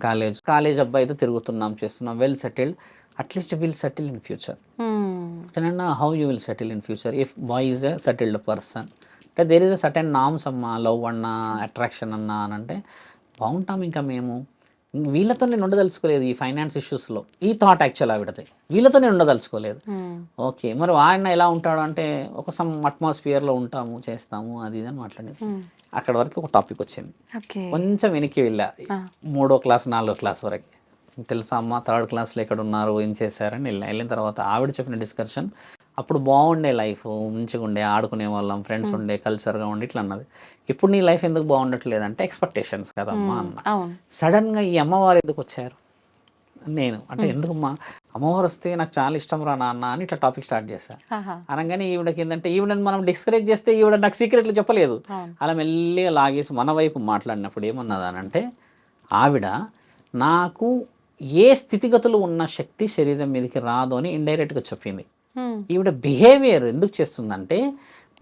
[SPEAKER 3] కాలేజ్ అబ్బాయితో తిరుగుతున్నాం, చేస్తున్నాం, well settled. At least will settle in future. How you will settle in future if boy is a settled person? అంటే there is a certain norms అమ్మా, లవ్ అన్నా, అట్రాక్షన్ అన్నా అని అంటే బాగుంటాం ఇంకా మేము. వీళ్ళతో నేను ఉండదలుచుకోలేదు ఈ ఫైనాన్స్ ఇష్యూస్లో, ఈ థాట్ యాక్చువల్ ఆవిడది, వీళ్ళతో నేను ఉండదలుచుకోలేదు. ఓకే, మరి ఆయన ఎలా ఉంటాడు అంటే ఒక సమ్ అట్మాస్ఫియర్లో ఉంటాము, చేస్తాము, అది ఇది అని మాట్లాడేది. అక్కడ వరకు ఒక టాపిక్ వచ్చింది, కొంచెం వెనక్కి వెళ్ళా, 3వ క్లాస్ 4వ క్లాస్ వరకు. తెలుసా అమ్మ 3rd క్లాస్లో ఎక్కడ ఉన్నారు, ఏం చేశారని వెళ్ళిన తర్వాత ఆవిడ చెప్పిన డిస్కషన్, అప్పుడు బాగుండే లైఫ్, మంచిగా ఉండే, ఆడుకునే వాళ్ళం, ఫ్రెండ్స్ ఉండే, కల్చర్గా ఉండే, ఇట్లా అన్నది. ఇప్పుడు నీ లైఫ్ ఎందుకు బాగుండట్లేదు అంటే ఎక్స్పెక్టేషన్స్ కదమ్మా అన్న. సడన్గా ఈ అమ్మవారు ఎందుకు వచ్చారు, నేను అంటే ఎందుకమ్మా అమ్మవారు వస్తే నాకు చాలా ఇష్టం రా నాన్న అని ఇట్లా టాపిక్ స్టార్ట్ చేశాను. అనగానే ఈవిడకి ఏంటంటే ఈవిడని మనం డిస్కరేజ్ చేస్తే ఈవిడ నాకు సీక్రెట్లు చెప్పలేదు, అలా మెల్లిగా లాగేసి మన వైపు మాట్లాడినప్పుడు ఏమన్నదానంటే ఆవిడ నాకు ఏ స్థితిగతులు ఉన్న శక్తి శరీరం మీదకి రాదు అని ఇండైరెక్ట్గా చెప్పింది. ఈవిడ బిహేవియర్ ఎందుకు చేస్తుందంటే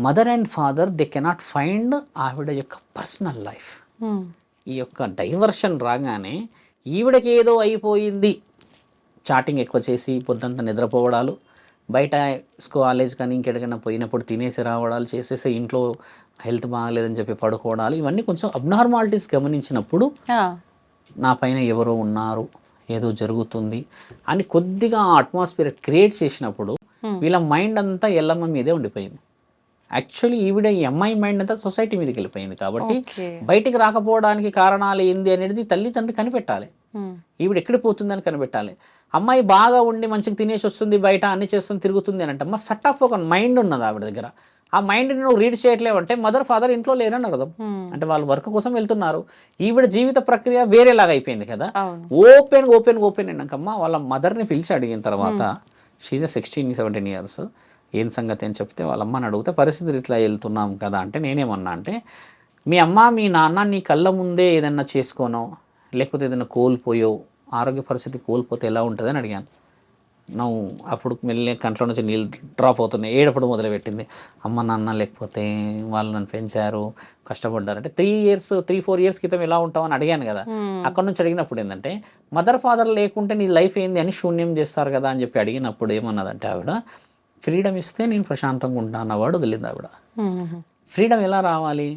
[SPEAKER 3] mother and father they cannot find ఆవిడ యొక్క పర్సనల్ లైఫ్. ఈ యొక్క డైవర్షన్ రాగానే ఈవిడకి ఏదో అయిపోయింది, చాటింగ్ ఎక్కువ చేసి పొద్దుంతా నిద్రపోవడాలు, బయట కాలేజ్ కానీ ఇంకెక్కడికైనా పోయినప్పుడు తినేసి రావడాలు చేసేసి ఇంట్లో హెల్త్ బాగాలేదని చెప్పి పడుకోవడాలు, ఇవన్నీ కొంచెం అబ్నార్మాలిటీస్ గమనించినప్పుడు నా పైన ఎవరో ఉన్నారు, ఏదో జరుగుతుంది అని కొద్దిగా అట్మాస్ఫియర్ క్రియేట్ చేసినప్పుడు వీళ్ళ మైండ్ అంతా ఎల్లమ్మ మీదే ఉండిపోయింది. యాక్చువల్లీ ఈవిడ ఈ అమ్మాయి మైండ్ అంతా సొసైటీ మీదకి వెళ్ళిపోయింది. కాబట్టి బయటికి రాకపోవడానికి కారణాలు ఏంది అనేది తల్లిదండ్రులు కనిపెట్టాలి. ఈవిడ ఎక్కడ పోతుందని కనిపెట్టాలి. అమ్మాయి బాగా ఉండి మంచిగా తినేసి వస్తుంది, బయట అన్ని చేస్తుంది, తిరుగుతుంది అని అంటే అమ్మ సెట్ ఆఫ్ ఒక మైండ్ ఉన్నది ఆవిడ దగ్గర. ఆ మైండ్ని నువ్వు రీడ్ చేయట్లేవు అంటే మదర్ ఫాదర్ ఇంట్లో లేరని అర్థం. అంటే వాళ్ళు వర్క్ కోసం వెళ్తున్నారు. ఈవిడ జీవిత ప్రక్రియ వేరేలాగా అయిపోయింది కదా. ఓపెన్ అన్నాకమ్మ వాళ్ళ మదర్ని పిలిచి అడిగిన తర్వాత షీజ్ 16-17 years, ఏం సంగతి అని చెప్తే వాళ్ళ అమ్మని అడిగితే పరిస్థితులు ఇట్లా వెళ్తున్నాం కదా అంటే నేనేమన్నా అంటే మీ అమ్మ మీ నాన్న నీ కళ్ళ ముందే ఏదన్నా చేసుకోనో లేకపోతే ఏదైనా కోల్పోయో ఆరోగ్య పరిస్థితి కోల్పోతే ఎలా ఉంటుందని అడిగాను. నువ్వు అప్పుడు మెల్లి కంట్లో నుంచి నీళ్ళు డ్రాప్ అవుతున్నాయి, ఏడప్పుడు మొదలుపెట్టింది. అమ్మ నాన్న లేకపోతే వాళ్ళు నన్ను పెంచారు, కష్టపడ్డారు అంటే 3-4 years క్రితం ఎలా ఉంటావు అని అడిగాను కదా. అక్కడ నుంచి అడిగినప్పుడు ఏంటంటే మదర్ ఫాదర్ లేకుంటే నీ లైఫ్ ఏంది అని శూన్యం చేస్తారు కదా అని చెప్పి అడిగినప్పుడు ఏమన్నదంటే ఆవిడ ఫ్రీడమ్ ఇస్తే నేను ప్రశాంతంగా ఉంటాను అన్నవాడు వదిలింది ఆవిడ. ఫ్రీడమ్ ఎలా రావాలి,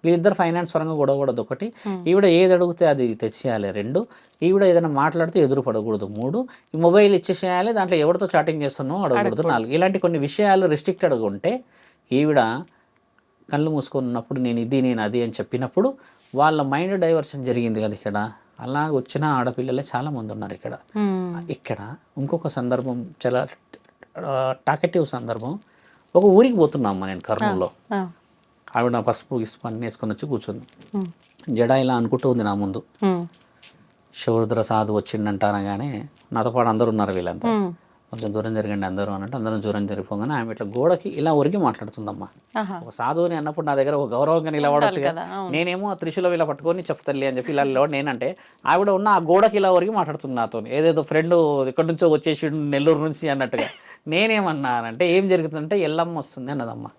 [SPEAKER 3] వీళ్ళిద్దరు ఫైనాన్స్ పరంగా గొడవకూడదు ఒకటి, ఈవిడ ఏది అడిగితే అది తెచ్చేయాలి 2, ఈవిడ ఏదైనా మాట్లాడితే ఎదురు పడకూడదు 3, ఈ మొబైల్ ఇచ్చేసేయాలి, దాంట్లో ఎవరితో చాటింగ్ చేస్తున్నావు అడగకూడదు 4. ఇలాంటి కొన్ని విషయాలు రిస్ట్రిక్టెడ్గా ఉంటే ఈవిడ కళ్ళు మూసుకున్నప్పుడు నేను అది అని చెప్పినప్పుడు వాళ్ళ మైండ్ డైవర్షన్ జరిగింది కదా ఇక్కడ. అలా వచ్చిన ఆడపిల్లలే చాలామంది ఉన్నారు ఇక్కడ. ఇక్కడ ఇంకొక సందర్భం చాలా టాకెటివ్ సందర్భం, ఒక ఊరికి పోతున్నామ్మా నేను కర్నూలులో. ఆవిడ పసుపు గిసుపు అన్నీ వేసుకొని వచ్చి కూర్చుంది, జడ ఇలా అనుకుంటూ ఉంది నా ముందు. శివరుద్ర సాధు వచ్చిండంట అనగానే నాతో పాటు అందరూ ఉన్నారు, వీళ్ళంతా కొంచెం దూరం జరగండి అందరూ అన్నట్టు అందరం దూరం జరిగిపోగానే ఆమె ఇట్లా గోడకి ఇలా ఒరిగి మాట్లాడుతుందమ్మా. ఒక సాధువుని అన్నప్పుడు నా దగ్గర ఒక గౌరవంగా నిలబడచ్చు కదా. నేనేమో త్రిశూలం ఇలా పట్టుకొని చెప్తల్లి అని చెప్పి ఇలా నిలబడి నేనంటే ఆవిడ ఉన్న ఆ గోడకి ఇలా ఒరిగి మాట్లాడుతుంది నాతో, ఏదేదో ఫ్రెండ్ ఎక్కడి నుంచో వచ్చేసి నెల్లూరు నుంచి అన్నట్టుగా. నేనేమన్నానంటే ఏం జరుగుతుందంటే ఎల్లమ్మ వస్తుంది అన్నదమ్మా.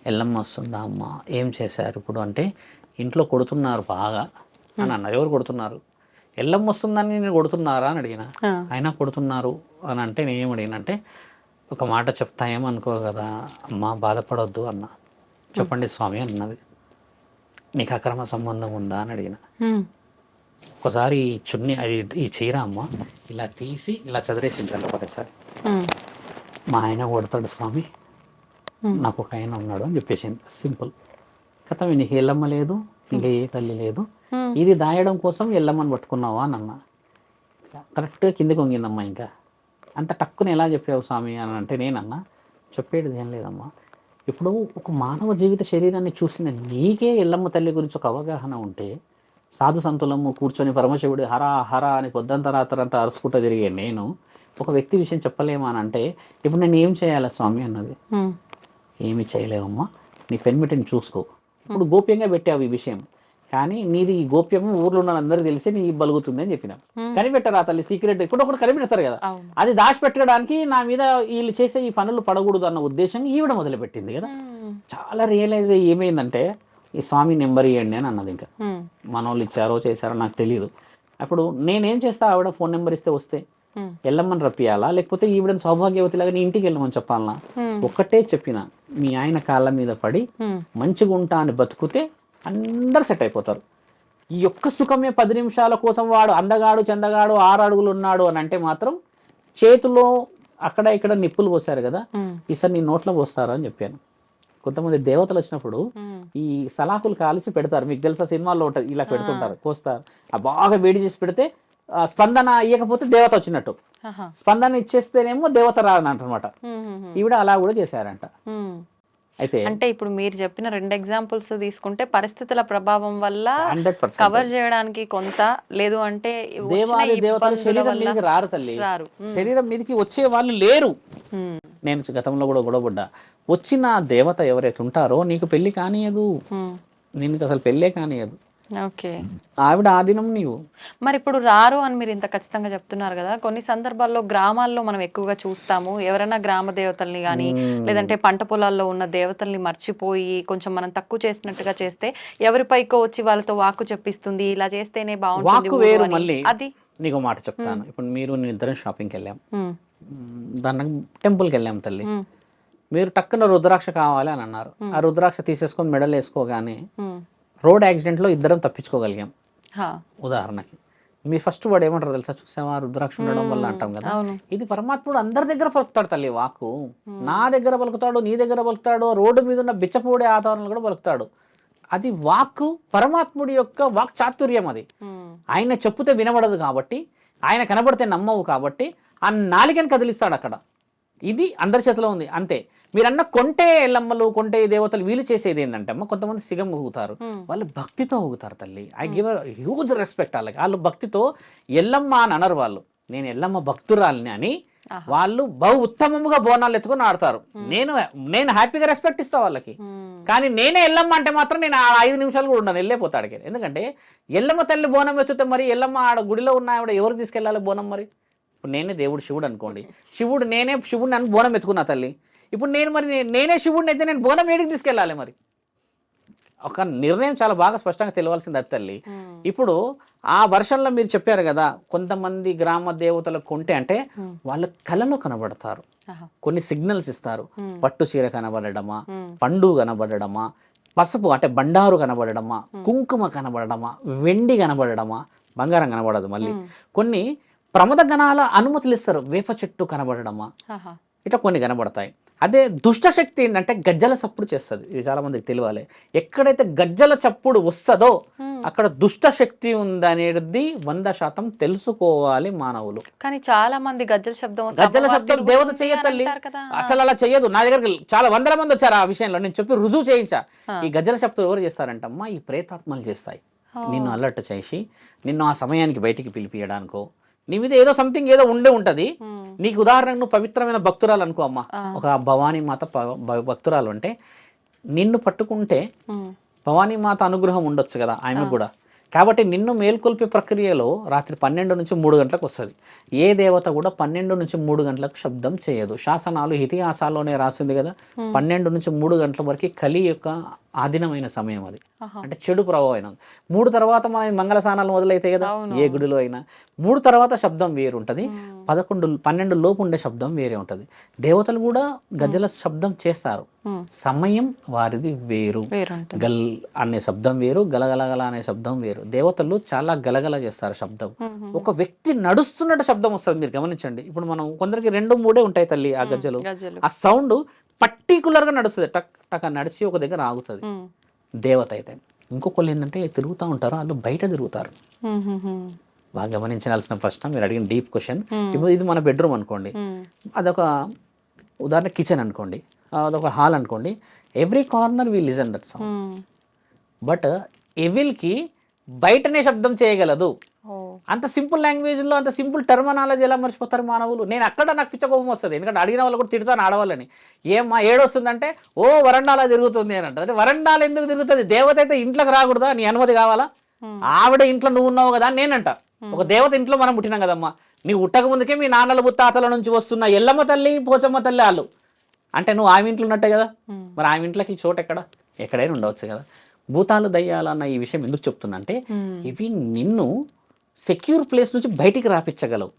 [SPEAKER 3] ఎల్లమ్మ వస్తుందా అమ్మ, ఏం చేశారు ఇప్పుడు అంటే ఇంట్లో కొడుతున్నారు బాగా అని అన్నారు. ఎవరు కొడుతున్నారు, ఎల్లమ్మ వస్తుందని నేను కొడుతున్నారా అని అడిగిన. అయినా కొడుతున్నారు అని అంటే నేనేం అడిగినంటే ఒక మాట చెప్తా ఏమనుకో కదా అమ్మ, బాధపడొద్దు అన్న. చెప్పండి స్వామి అన్నది. నీకు అక్రమ సంబంధం ఉందా అని అడిగిన. ఒకసారి చున్నీ ఈ చీర అమ్మ ఇలా తీసి ఇలా చదివేసింది ఒకటేసారి. మా ఆయన కొడతాడు స్వామి, నాకు ఒక ఆయన ఉన్నాడు అని చెప్పేసింది. సింపుల్ కథ. నీకు ఎల్లమ్మ లేదు, ఇంకా ఏ తల్లి లేదు, ఇది దాయడం కోసం ఎల్లమ్మని పట్టుకున్నావా అని అన్న. కరెక్ట్గా కిందకి వంగిందమ్మా. ఇంకా అంత టక్కుని ఎలా చెప్పావు స్వామి అని అంటే నేనన్నా చెప్పేది ఏం లేదమ్మా, ఇప్పుడు ఒక మానవ జీవిత శరీరాన్ని చూసిన నీకే ఎల్లమ్మ తల్లి గురించి ఒక అవగాహన ఉంటే సాధు సంతులము కూర్చొని పరమశివుడు హరా హరా అని పొద్దంతా రాత్రంతా అరుచుకుంటూ తిరిగే నేను ఒక వ్యక్తి విషయం చెప్పలేమా అని అంటే ఇప్పుడు నేను ఏం చేయాలా స్వామి అన్నది. ఏమి చేయలేవమ్మా, నీ పెన్మిటిని చూసుకో. ఇప్పుడు గోప్యంగా పెట్టావు ఈ విషయం, కానీ నీది ఈ గోప్యము ఊర్లో ఉన్న అందరూ తెలిసి నీ బలుగుతుంది అని చెప్పిన. కనిపెట్టారు ఆ తల్లి సీక్రెట్, ఇప్పుడు ఒకటి కనిపెడతారు కదా, అది దాచిపెట్టడానికి నా మీద వీళ్ళు చేసే ఈ పనులు పడకూడదు అన్న ఉద్దేశం ఈవిడ మొదలుపెట్టింది కదా. చాలా రియలైజ్ అయ్యి ఏమైందంటే ఈ స్వామి నెంబర్ ఇవ్వండి అని అన్నది. ఇంకా మన వాళ్ళు ఇచ్చారో చేశారో నాకు తెలియదు. అప్పుడు నేనేం చేస్తా, ఆవిడ ఫోన్ నెంబర్ ఇస్తే వస్తే ఎల్లమ్మని రప్పియాలా లేకపోతే ఈవిడని సౌభాగ్యవతిలాగా నీ ఇంటికి వెళ్ళమని చెప్పాలనా? ఒక్కటే చెప్పిన, మీ ఆయన కాళ్ళ మీద పడి మంచిగా ఉంటా అని బతుకుతే అందరు సెట్ అయిపోతారు. ఈ యొక్క సుఖమే 10 నిమిషాల కోసం వాడు అందగాడు చందగాడు 6 అడుగులు ఉన్నాడు అని అంటే మాత్రం చేతిలో అక్కడ ఇక్కడ నిప్పులు పోసారు కదా, ఈసారి నీ నోట్లో పోస్తారు అని చెప్పాను. కొంతమంది దేవతలు వచ్చినప్పుడు ఈ సలాకులు కాల్చి పెడతారు, మీకు తెలుసా సినిమాల్లో ఉంటుంది, ఇలా పెడుతుంటారు, కోస్తారు. ఆ బాగా వేడి చేసి పెడితే స్పందన ఇవ్వకపోతే దేవత వచ్చినట్టు, స్పందన ఇచ్చేస్తేనేమో దేవత రాదనమాట. ఈవిడ అలా కూడా చేశారంట. అయితే
[SPEAKER 2] అంటే ఇప్పుడు మీరు చెప్పిన 2 ఎగ్జాంపుల్స్ తీసుకుంటే పరిస్థితుల ప్రభావం వల్ల
[SPEAKER 3] 100%
[SPEAKER 2] కవర్ చేయడానికి కొంత, లేదు అంటే వచ్చిన
[SPEAKER 3] దేవాది దేవతలు
[SPEAKER 2] ఇబ్బందుల
[SPEAKER 3] శరీరం
[SPEAKER 2] వల్ల
[SPEAKER 3] మీదకి రారు తల్లి,
[SPEAKER 2] రారు.
[SPEAKER 3] శరీరం మీదకి వచ్చే వాళ్ళు లేరు. నేను గతంలో కూడా గొడవపడ్డా, వచ్చిన దేవత ఎవరైతే ఉంటారో నీకు పెళ్లి కానియదు, నీకు అసలు పెళ్ళే కానియదు.
[SPEAKER 2] ఓకే,
[SPEAKER 3] ఆవిడ ఆ దినం నీవు.
[SPEAKER 2] మరి ఇప్పుడు రారు అని మీరు ఇంత ఖచ్చితంగా చెప్తున్నారు కదా, కొన్ని సందర్భాల్లో గ్రామాల్లో మనం ఎక్కువగా చూస్తాము, ఎవరైనా గ్రామ దేవతల్ని కానీ లేదంటే పంట పొలాల్లో ఉన్న దేవతల్ని మర్చిపోయి కొంచెం మనం తక్కువ చేసినట్టుగా చేస్తే ఎవరిపైకో వచ్చి వాళ్ళతో వాక్కు చెప్పిస్తుంది, ఇలా చేస్తేనే బాగుంటుంది
[SPEAKER 3] వాక్కు వేరు.
[SPEAKER 2] ఊరు అని.
[SPEAKER 3] మళ్ళీ
[SPEAKER 2] అది
[SPEAKER 3] నీకు మాట చెప్తాను. ఇప్పుడు మీరు నేను ఇద్దరం షాపింగ్కి వెళ్ళాం, దాన్ని టెంపుల్కి వెళ్ళాం తల్లి. మీరు టక్కున రుద్రాక్ష కావాలి అని అన్నారు, ఆ రుద్రాక్ష తీసేసుకొని మెడల్ వేసుకోగానే రోడ్ యాక్సిడెంట్లో ఇద్దరం తప్పించుకోగలిగాం. ఉదాహరణకి మీ ఫస్ట్ వర్డ్ ఏమంటారు తెలుసా, చూసావా రుద్రాక్ష ఉండడం వల్ల అంటాం కదా. ఇది పరమాత్ముడు అందరి దగ్గర పలుకుతాడు తల్లి వాక్కు. నా దగ్గర పలుకుతాడు, నీ దగ్గర పలుకుతాడు, రోడ్డు మీద ఉన్న బిచ్చపూడే ఆధారాలు కూడా పలుకుతాడు. అది వాక్కు పరమాత్ముడి యొక్క వాక్ చాతుర్యం. అది ఆయన చెప్పుతే వినబడదు కాబట్టి, ఆయన కనబడితే నమ్మవు కాబట్టి ఆ నాలికని కదిలిస్తాడు అక్కడ. ఇది అందరి చేతిలో ఉంది అంతే. మీరన్న కొంటే ఎల్లమ్మలు కొంటే దేవతలు వీళ్ళు చేసేది ఏంటంటే అమ్మ, కొంతమంది సిగం ఊగుతారు, వాళ్ళు భక్తితో ఊగుతారు తల్లి. ఐ గివ్ హ్యూజ్ రెస్పెక్ట్ వాళ్ళకి. వాళ్ళు భక్తితో ఎల్లమ్మ అని అనరు, వాళ్ళు నేను ఎల్లమ్మ భక్తురాలిని అని వాళ్ళు బహు ఉత్తమముగా బోనాలు ఎత్తుకొని ఆడతారు. నేను హ్యాపీగా రెస్పెక్ట్ ఇస్తా వాళ్ళకి. కానీ నేనే ఎల్లమ్మ అంటే మాత్రం నేను 5 నిమిషాలు కూడా ఉండను, వెళ్ళిపోతాడు. ఎందుకంటే ఎల్లమ్మ తల్లి బోనం ఎత్తుతే మరి ఎల్లమ్మ ఆడ గుడిలో ఉన్న ఆవిడ ఎవరు తీసుకెళ్ళాలి బోనం? మరి ఇప్పుడు నేనే దేవుడు శివుడు అనుకోండి, నేనే శివుడిని అని బోనం ఎత్తుకున్నా తల్లి. ఇప్పుడు నేనే శివుడిని అయితే నేను బోనం ఏడికి తీసుకెళ్ళాలి? మరి ఒక నిర్ణయం చాలా బాగా స్పష్టంగా తెలియాల్సింది అది తల్లి. ఇప్పుడు ఆ వర్షంలో మీరు చెప్పారు కదా, కొంతమంది గ్రామ దేవతలకు కొంటే అంటే వాళ్ళ కళలో కనబడతారు, కొన్ని సిగ్నల్స్ ఇస్తారు. పట్టు చీర కనబడడమా, పండు కనబడడమా, పసుపు అంటే బండారు కనబడడమా, కుంకుమ కనబడడమా, వెండి కనబడడమా, బంగారం కనబడదు. మళ్ళీ కొన్ని ప్రమద గణాల అనుమతులు ఇస్తారు, వేప చెట్టు కనబడడమా, ఇట్లా కొన్ని కనబడతాయి. అదే దుష్ట శక్తి ఏంటంటే గజ్జల చప్పుడు చేస్తుంది. ఇది చాలా మందికి తెలియాలి. ఎక్కడైతే గజ్జల చప్పుడు వస్తుందో అక్కడ దుష్ట శక్తి ఉందనేది 100% తెలుసుకోవాలి మానవులు.
[SPEAKER 2] కానీ చాలా మంది గజ్జల శబ్దం
[SPEAKER 3] దేవత చెయ్యతల్లి, అసలు అలా చెయ్యదు. నా దగ్గరికి చాలా వందల మంది వచ్చారు ఆ విషయంలో, నేను చెప్పి రుజువు చేయించా. ఈ గజ్జల శబ్దం ఎవరు చేస్తారంటమ్మా, ఈ ప్రేతాత్మలు చేస్తాయి. నిన్ను అలర్ట్ చేసి నిన్ను ఆ సమయానికి బయటికి పిలిపియడానికో, నీ మీద ఏదో సంథింగ్ ఏదో ఉంటది. నీకు ఉదాహరణకు నువ్వు పవిత్రమైన భక్తురాలు అనుకో అమ్మ, ఒక భవానీ మాత భక్తురాలు అంటే నిన్ను పట్టుకుంటే భవానీ మాత అనుగ్రహం ఉండొచ్చు కదా ఆమె కూడా. కాబట్టి నిన్ను మేల్కొల్పే ప్రక్రియలో రాత్రి 12 నుంచి 3 గంటలకు వస్తుంది. ఏ దేవత కూడా 12 నుంచి 3 గంటలకు శబ్దం చేయదు. శాసనాలు ఇతిహాసాల్లోనే రాసింది కదా, 12 నుంచి 3 గంటల వరకు కలి యొక్క ఆధీనమైన సమయం అది. అంటే చెడు ప్రభావం. 3 తర్వాత మన మంగళ స్నానాలు మొదలైతాయి కదా ఏ గుడిలో అయినా. 3 తర్వాత శబ్దం వేరు ఉంటుంది, 12 లోపు ఉండే శబ్దం వేరే ఉంటుంది. దేవతలు కూడా గజ్జల శబ్దం చేస్తారు, సమయం వారిది వేరు. గల్ అనే శబ్దం వేరు, గలగలగల అనే శబ్దం వేరు. దేవతలు చాలా గలగల చేస్తారు శబ్దం. ఒక వ్యక్తి నడుస్తున్నట్టు శబ్దం వస్తుంది, మీరు గమనించండి. ఇప్పుడు మనం కొందరికి 2-3 ఉంటాయి తల్లి ఆ గజ్జలు. ఆ సౌండ్ పర్టికులర్ గా నడుస్తుంది, టక్ టక్ నడిచి ఒక దగ్గర ఆగుతుంది. దేవత అయితే ఇంకొకళ్ళు ఏంటంటే తిరుగుతూ ఉంటారు, వాళ్ళు బయట తిరుగుతారు. బాగా గమనించాల్సిన ప్రశ్న మీరు అడిగిన డీప్ క్వశ్చన్. ఇప్పుడు ఇది మన బెడ్రూమ్ అనుకోండి, అదొక ఉదాహరణ కిచెన్ అనుకోండి, అదొక హాల్ అనుకోండి. Every corner we listen that sound. But ఎవిల్కి బయటనే శబ్దం చేయగలదు. అంత సింపుల్ లాంగ్వేజ్లో అంత సింపుల్ టర్మినాలజీ ఎలా మర్చిపోతారు మానవులు? నేను అక్కడ నాకు పిచ్చ కోపం వస్తుంది, ఎందుకంటే అడిగిన వాళ్ళు కూడా తిడతాను ఆడవాళ్ళని. ఏమా ఏడొస్తుందంటే ఓ వరండాలా తిరుగుతుంది అని అంటే, వరండాలు ఎందుకు తిరుగుతుంది? దేవత అయితే ఇంట్లోకి రాకూడదా? నీ అనుమతి కావాలా? ఆవిడ ఇంట్లో నువ్వు ఉన్నావు కదా నేనంట. ఒక దేవత ఇంట్లో మనం పుట్టినాం కదమ్మా. నీవు ఉట్టక ముందుకే మీ నాన్నల ముత్తాతల నుంచి వస్తున్న ఎల్లమ్మ తల్లి పోచమ్మ తల్లి వాళ్ళు అంటే నువ్వు ఆమె ఇంట్లో ఉన్నట్టే కదా. మరి ఆమె ఇంట్లోకి చోటు ఎక్కడైనా ఉండవచ్చు కదా. భూతాలు దయ్యాలన్న ఈ విషయం ఎందుకు చెప్తున్నా అంటే, ఇవి నిన్ను సెక్యూర్ ప్లేస్ నుంచి బయటికి రాపించగలవు.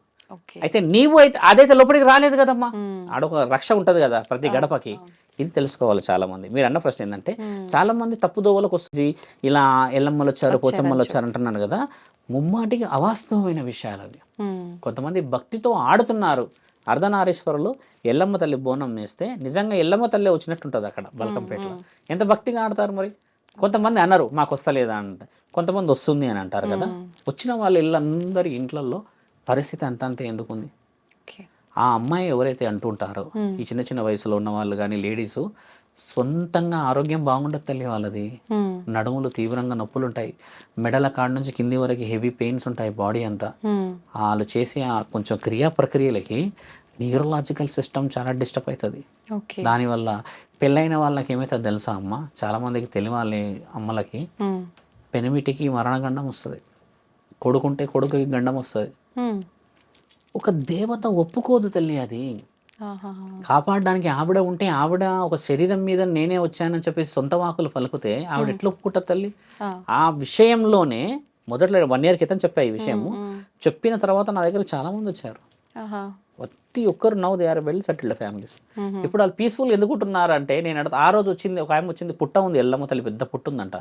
[SPEAKER 3] అయితే నీవు అయితే అదైతే లోపలికి రాలేదు కదమ్మా. ఆడొక రక్ష ఉంటది కదా ప్రతి గడపకి. ఇది తెలుసుకోవాలి చాలా మంది. మీరు అన్న ప్రశ్న ఏంటంటే చాలా మంది తప్పుదోవలకు వస్తుంది, ఇలా ఎల్లమ్మలు వచ్చారు పోచమ్మలు వచ్చారు అంటున్నారు కదా, ముమ్మాటికి అవాస్తవమైన విషయాలు అవి. కొంతమంది భక్తితో ఆడుతున్నారు. అర్ధనారీశ్వరులు ఎల్లమ్మ తల్లి బోనం నేస్తే నిజంగా ఎల్లమ్మ తల్లి వచ్చినట్టు ఉంటుంది అక్కడ బల్కంపేటలో. ఎంత భక్తిగా ఆడతారు మరి. కొంతమంది అన్నారు మాకు వస్తలేదా అంటే, కొంతమంది వస్తుంది అని అంటారు కదా. వచ్చిన వాళ్ళ ఇళ్ళందరి ఇంట్లలో పరిస్థితి అంతంతే ఎందుకుంది. ఆ అమ్మాయి ఎవరైతే అంటుంటారో ఈ చిన్న చిన్న వయసులో ఉన్న వాళ్ళు కానీ లేడీస్, సొంతంగా ఆరోగ్యం బాగుండదు తల్లి వాళ్ళది. నడుములు తీవ్రంగా నొప్పులు ఉంటాయి, మెడల కాడ నుంచి కింది వరకు హెవీ పెయిన్స్ ఉంటాయి బాడీ అంతా. వాళ్ళు చేసే ఆ కొంచెం క్రియా ప్రక్రియలకి న్యూరలాజికల్ సిస్టమ్ చాలా డిస్టర్బ్ అవుతుంది. దానివల్ల పెళ్ళైన వాళ్ళకి ఏమవుతుంది తెలుసా అమ్మ, చాలా మందికి తెలియాలి అమ్మలకి, పెనిమిటికి మరణగండం వస్తుంది, కొడుకుంటే కొడుకుకి గండం వస్తుంది. ఒక దేవత ఒప్పుకోదు తల్లి అది. కాపాడడానికి ఆవిడ ఉంటే, ఆవిడ ఒక శరీరం మీద నేనే వచ్చానని చెప్పేసి సొంత వాకులు పలుకుతే ఆవిడ ఎట్లా ఒప్పుకుంటుంది తల్లి. ఆ విషయంలోనే మొదట్లో 1 year క్రితం చెప్పా ఈ విషయము. చెప్పిన తర్వాత నా దగ్గర చాలా మంది వచ్చారు. ప్రతి ఒక్కరు now they are well settled families. ఇప్పుడు వాళ్ళు పీస్ఫుల్ ఎందుకు ఉంటున్నారు అంటే, నేను ఆ రోజు వచ్చింది ఒక ఆమె వచ్చింది, పుట్ట ఉంది, ఎల్లమ్మ తల్లి పెద్ద పుట్టు ఉందంట,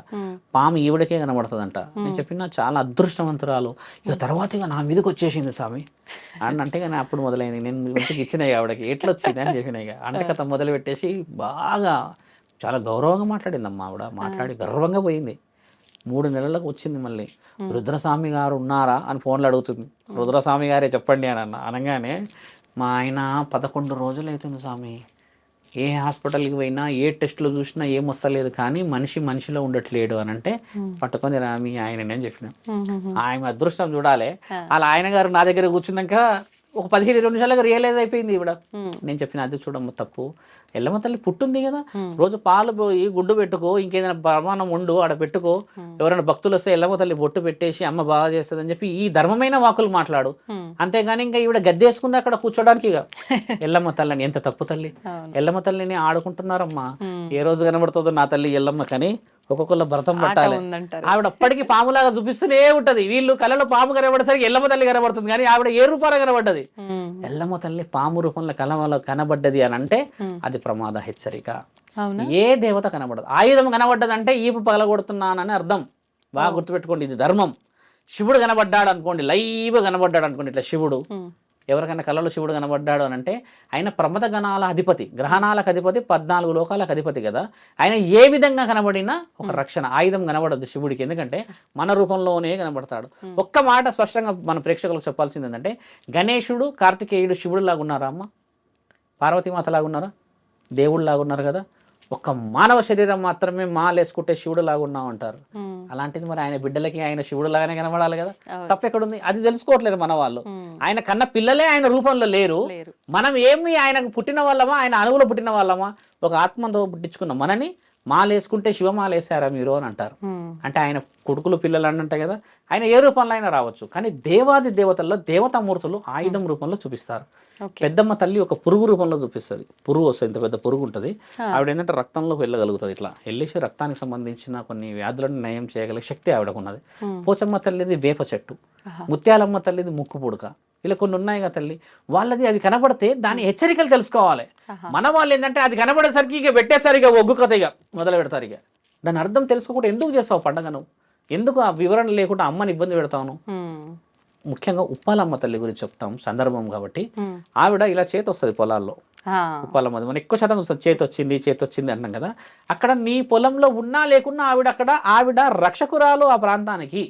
[SPEAKER 3] పాము ఈవిడకే కనబడుతుందంట. నేను చెప్పిన చాలా అదృష్టవంతురాలు, ఇక తర్వాత ఇక నా మీదకి వచ్చేసింది స్వామి అని అంటే, కానీ అప్పుడు మొదలైంది. నేను మంచిగా ఇచ్చినాయి ఆవిడకి, ఎట్లా వచ్చింది అని చెప్పిన. ఇక అంటే కథ మొదలు పెట్టేసి బాగా చాలా గౌరవంగా మాట్లాడిందమ్మా ఆవిడ. మాట్లాడి గర్వంగా పోయింది. 3 నెలలకు వచ్చింది మళ్ళీ. రుద్రస్వామి గారు ఉన్నారా అని ఫోన్లో అడుగుతుంది. రుద్రస్వామి గారే చెప్పండి అని అనగానే, మా ఆయన 11 రోజులు అవుతుంది స్వామి, ఏ హాస్పిటల్కి పోయినా ఏ టెస్టులు చూసినా ఏం వస్తలేదు, కానీ మనిషిలో ఉండట్లేడు అని అంటే, పట్టుకొని రా మీ ఆయనని అని చెప్పిన. ఆయన అదృష్టం చూడాలి. అలా ఆయన గారు నా దగ్గర కూర్చున్నాక ఒక 15-20 నిమిషాలకు రియలైజ్ అయిపోయింది ఈవిడ. నేను చెప్పిన అది చూడమ్మ తప్పు, ఎల్లమ్మ తల్లి పుట్టుంది కదా, రోజు పాలు పోయి గుడ్డు పెట్టుకో, ఇంకేదైనా ప్రమాణం ఉండు ఆడ పెట్టుకో, ఎవరైనా భక్తులు వస్తే ఎల్లమ్మ తల్లి బొట్టు పెట్టేసి అమ్మ బాగా చేస్తుంది అని చెప్పి ఈ ధర్మమైన వాకులు మాట్లాడు. అంతేగాని ఇంకా ఈవిడ గద్దేసుకుంది అక్కడ కూర్చోడానికి. ఇక ఎల్లమ్మ తల్లిని ఎంత తప్పు తల్లి. ఎల్లమ్మ తల్లిని ఆడుకుంటున్నారమ్మా. ఏ రోజు కనబడుతుందో నా తల్లి ఎల్లమ్మ, కానీ ఒక్కొక్కళ్ళ భరతం పట్టాలి. ఆవిడ అప్పటికి పాములాగా చూపిస్తూనే ఉంటది. వీళ్ళు కళలో పాము కనబడేసరికి ఎల్లమ్మ తల్లి కనబడుతుంది, కానీ ఆవిడ ఏ రూపాలు కనబడ్డది. ఎల్లమ్మ తల్లి పాము రూపంలో కనబడ్డది అని అంటే అది ప్రమాద హెచ్చరిక. ఏ దేవత కనబడదు. ఆయుధం కనబడ్డదంటే ఈపు పగలగొడుతున్నానని అర్థం. బాగా గుర్తుపెట్టుకోండి, ఇది ధర్మం. శివుడు కనబడ్డాడు అనుకోండి, లైవ్ కనబడ్డాడు అనుకోండి, ఇట్లా శివుడు ఎవరికైనా కళలో శివుడు కనబడ్డాడు అని అంటే, ఆయన ప్రమద గణాల అధిపతి, గ్రహణాలకు అధిపతి, 14 లోకాలకు అధిపతి కదా. ఆయన ఏ విధంగా కనబడినా ఒక రక్షణ ఆయుధం కనబడదు శివుడికి, ఎందుకంటే మన రూపంలోనే కనబడతాడు. ఒక్క మాట స్పష్టంగా మన ప్రేక్షకులకు చెప్పాల్సింది ఏంటంటే, గణేశుడు కార్తికేయుడు శివుడు లాగా ఉన్నారా అమ్మ? పార్వతీమాత లాగా ఉన్నారా? దేవుడు లాగా ఉన్నారు కదా. ఒక్క మానవ శరీరం మాత్రమే మాలేసుకుంటే శివుడు లాగా ఉన్నాం అంటారు. అలాంటిది మరి ఆయన బిడ్డలకి ఆయన శివుడు లాగానే కనబడాలి కదా. తప్పెక్కడుంది? అది తెలుసుకోవట్లేదు మన వాళ్ళు. ఆయన కన్న పిల్లలే ఆయన రూపంలో లేరు. మనం ఏమి ఆయనకు పుట్టిన వాళ్ళమా, ఆయన అణువులో పుట్టిన వాళ్ళమా? ఒక ఆత్మతో పుట్టించుకున్న మనని మాలేసుకుంటే శివమాలేసారా మీరు అని అంటారు. అంటే ఆయన కొడుకులు పిల్లలు అని అంటాయి కదా. ఆయన ఏ రూపంలో అయినా రావచ్చు, కానీ దేవాది దేవతల్లో దేవతామూర్తులు ఆయుధం రూపంలో చూపిస్తారు. పెద్దమ్మ తల్లి ఒక పురుగు రూపంలో చూపిస్తుంది. పురుగు వస్తుంది, ఇంత పెద్ద పురుగు ఉంటుంది. ఆవిడ ఏంటంటే రక్తంలోకి వెళ్ళగలుగుతుంది. ఇట్లా వెళ్ళేసి రక్తానికి సంబంధించిన కొన్ని వ్యాధులను నయం చేయగలిగే శక్తి ఆవిడకు ఉన్నది. పోచమ్మ తల్లిది వేప చెట్టు, ముత్యాలమ్మ తల్లిది ముక్కు పుడక, ఇలా కొన్ని ఉన్నాయి కదా తల్లి. వాళ్ళది అది కనబడితే దాని హెచ్చరికలు తెలుసుకోవాలి. మన వాళ్ళు ఏంటంటే అది కనబడేసరికి ఇక పెట్టేసరికి ఒగ్గు కథ ఇక మొదలు పెడతారు. ఇక దాని అర్థం తెలుసుకోకుండా ఎందుకు చేస్తావు పండగను? ఎందుకు ఆ వివరణ లేకుండా అమ్మని ఇబ్బంది పెడతాను? ముఖ్యంగా ఉప్పాలమ్మ తల్లి గురించి చెప్తాం సందర్భం కాబట్టి. ఆవిడ ఇలా చేతి వస్తుంది పొలాల్లో. ఉప్పాలమ్మ మనం ఎక్కువ శాతం చూస్తాం, చేతి వచ్చింది అంటాం కదా. అక్కడ నీ పొలంలో ఉన్నా లేకున్నా ఆవిడ రక్షకురాలు ఆ ప్రాంతానికి.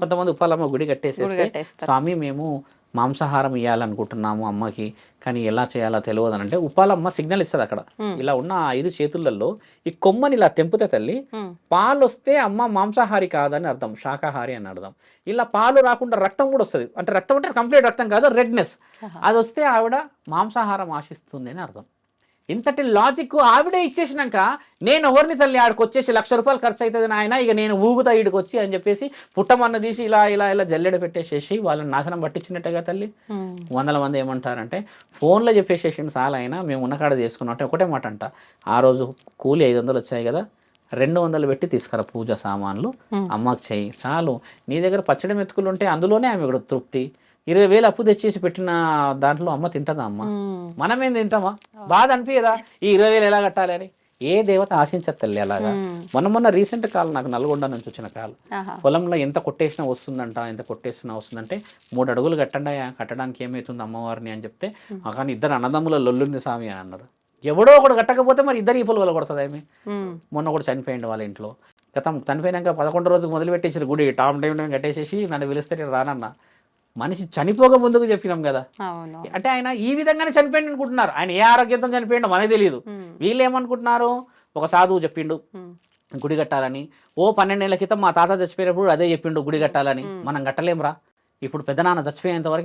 [SPEAKER 3] కొంతమంది ఉప్పాలమ్మ గుడి కట్టేసేస్తే, స్వామి మేము మాంసాహారం ఇవ్వాలనుకుంటున్నాము అమ్మకి, కానీ ఎలా చేయాలో తెలియదు అని అంటే ఉప్పాలమ్మ సిగ్నల్ ఇస్తుంది. అక్కడ ఇలా ఉన్న 5 చేతులలో ఈ కొమ్మని ఇలా తెంపితే తల్లి పాలు వస్తే అమ్మ మాంసాహారి కాదని అర్థం, శాకాహారి అని అర్థం. ఇలా పాలు రాకుండా రక్తం కూడా వస్తుంది. అంటే రక్తం అంటే కంప్లీట్ రక్తం కాదు, రెడ్నెస్. అది వస్తే ఆవిడ మాంసాహారం ఆశిస్తుంది అని అర్థం. ఇంతటి లాజిక్ ఆవిడే ఇచ్చేసినాక నేను ఎవరిని తల్లి ఆడికి వచ్చేసి ₹1,00,000 ఖర్చు అవుతుంది నాయన, ఇక నేను ఊగుతా ఈడికి వచ్చి అని చెప్పేసి పుట్టమన్న తీసి ఇలా జల్లెడ పెట్టేసేసి వాళ్ళని నాశనం పట్టించినట్టుగా తల్లి. 100 మంది ఏమంటారంటే ఫోన్లో చెప్పేసేసింది చాలా, అయినా మేము ఉన్నకాడ చేసుకున్నాం అంటే ఒకటే మాట అంట, ఆ రోజు కూలి 500 వచ్చాయి కదా, 200 పెట్టి తీసుకురా పూజ సామాన్లు అమ్మకి చెయ్యి చాలు. నీ దగ్గర పచ్చడి మెతుకులు ఉంటే అందులోనే ఆమె కూడా తృప్తి. 20,000 అప్పు తెచ్చేసి పెట్టిన దాంట్లో అమ్మ తింటుందా అమ్మ? మనమేం తింటామా? బాధ అనిపించదా ఈ 20,000 ఎలా కట్టాలి అని? ఏ దేవత ఆశించదు తల్లి అలాగా. మొన్న రీసెంట్ కాల్ నాకు నల్గొండ నుంచి వచ్చిన కాల్. పొలంలో ఎంత కొట్టేసినా వస్తుందంట, ఎంత కొట్టేసినా వస్తుందంటే 3 అడుగులు కట్టండి, కట్టడానికి ఏమవుతుంది అమ్మవారిని అని చెప్తే, కానీ ఇద్దరు అన్నదమ్ముల లొల్లుంది స్వామి అని అన్నారు. ఎవడో ఒకడు కట్టకపోతే మరి ఇద్దరు ఈ పొలు వల్ల కొడుతుంది ఏమి? మొన్న కూడా చనిపోయింది వాళ్ళ ఇంట్లో. గతం చనిపోయినాక 11 రోజుకు మొదలుపెట్టేసారు గుడి, టామ్ టైం కట్టేసేసి నన్ను పిలిస్తే నేను రానన్న. మనిషి చనిపోక ముందుకు చెప్పినాం కదా. అంటే ఆయన ఈ విధంగానే చనిపోయింది అనుకుంటున్నారు. ఆయన ఏ ఆరోగ్యంతో చనిపోయిండో మనకు తెలియదు. వీళ్ళు ఏమనుకుంటున్నారు, ఒక సాధువు చెప్పిండు గుడి కట్టాలని. 12 ఏళ్ల క్రితం మా తాత చచ్చిపోయినప్పుడు అదే చెప్పిండు గుడి కట్టాలని. మనం కట్టలేంరా. ఇప్పుడు పెద్దనాన్న చచ్చిపోయేంత వరకు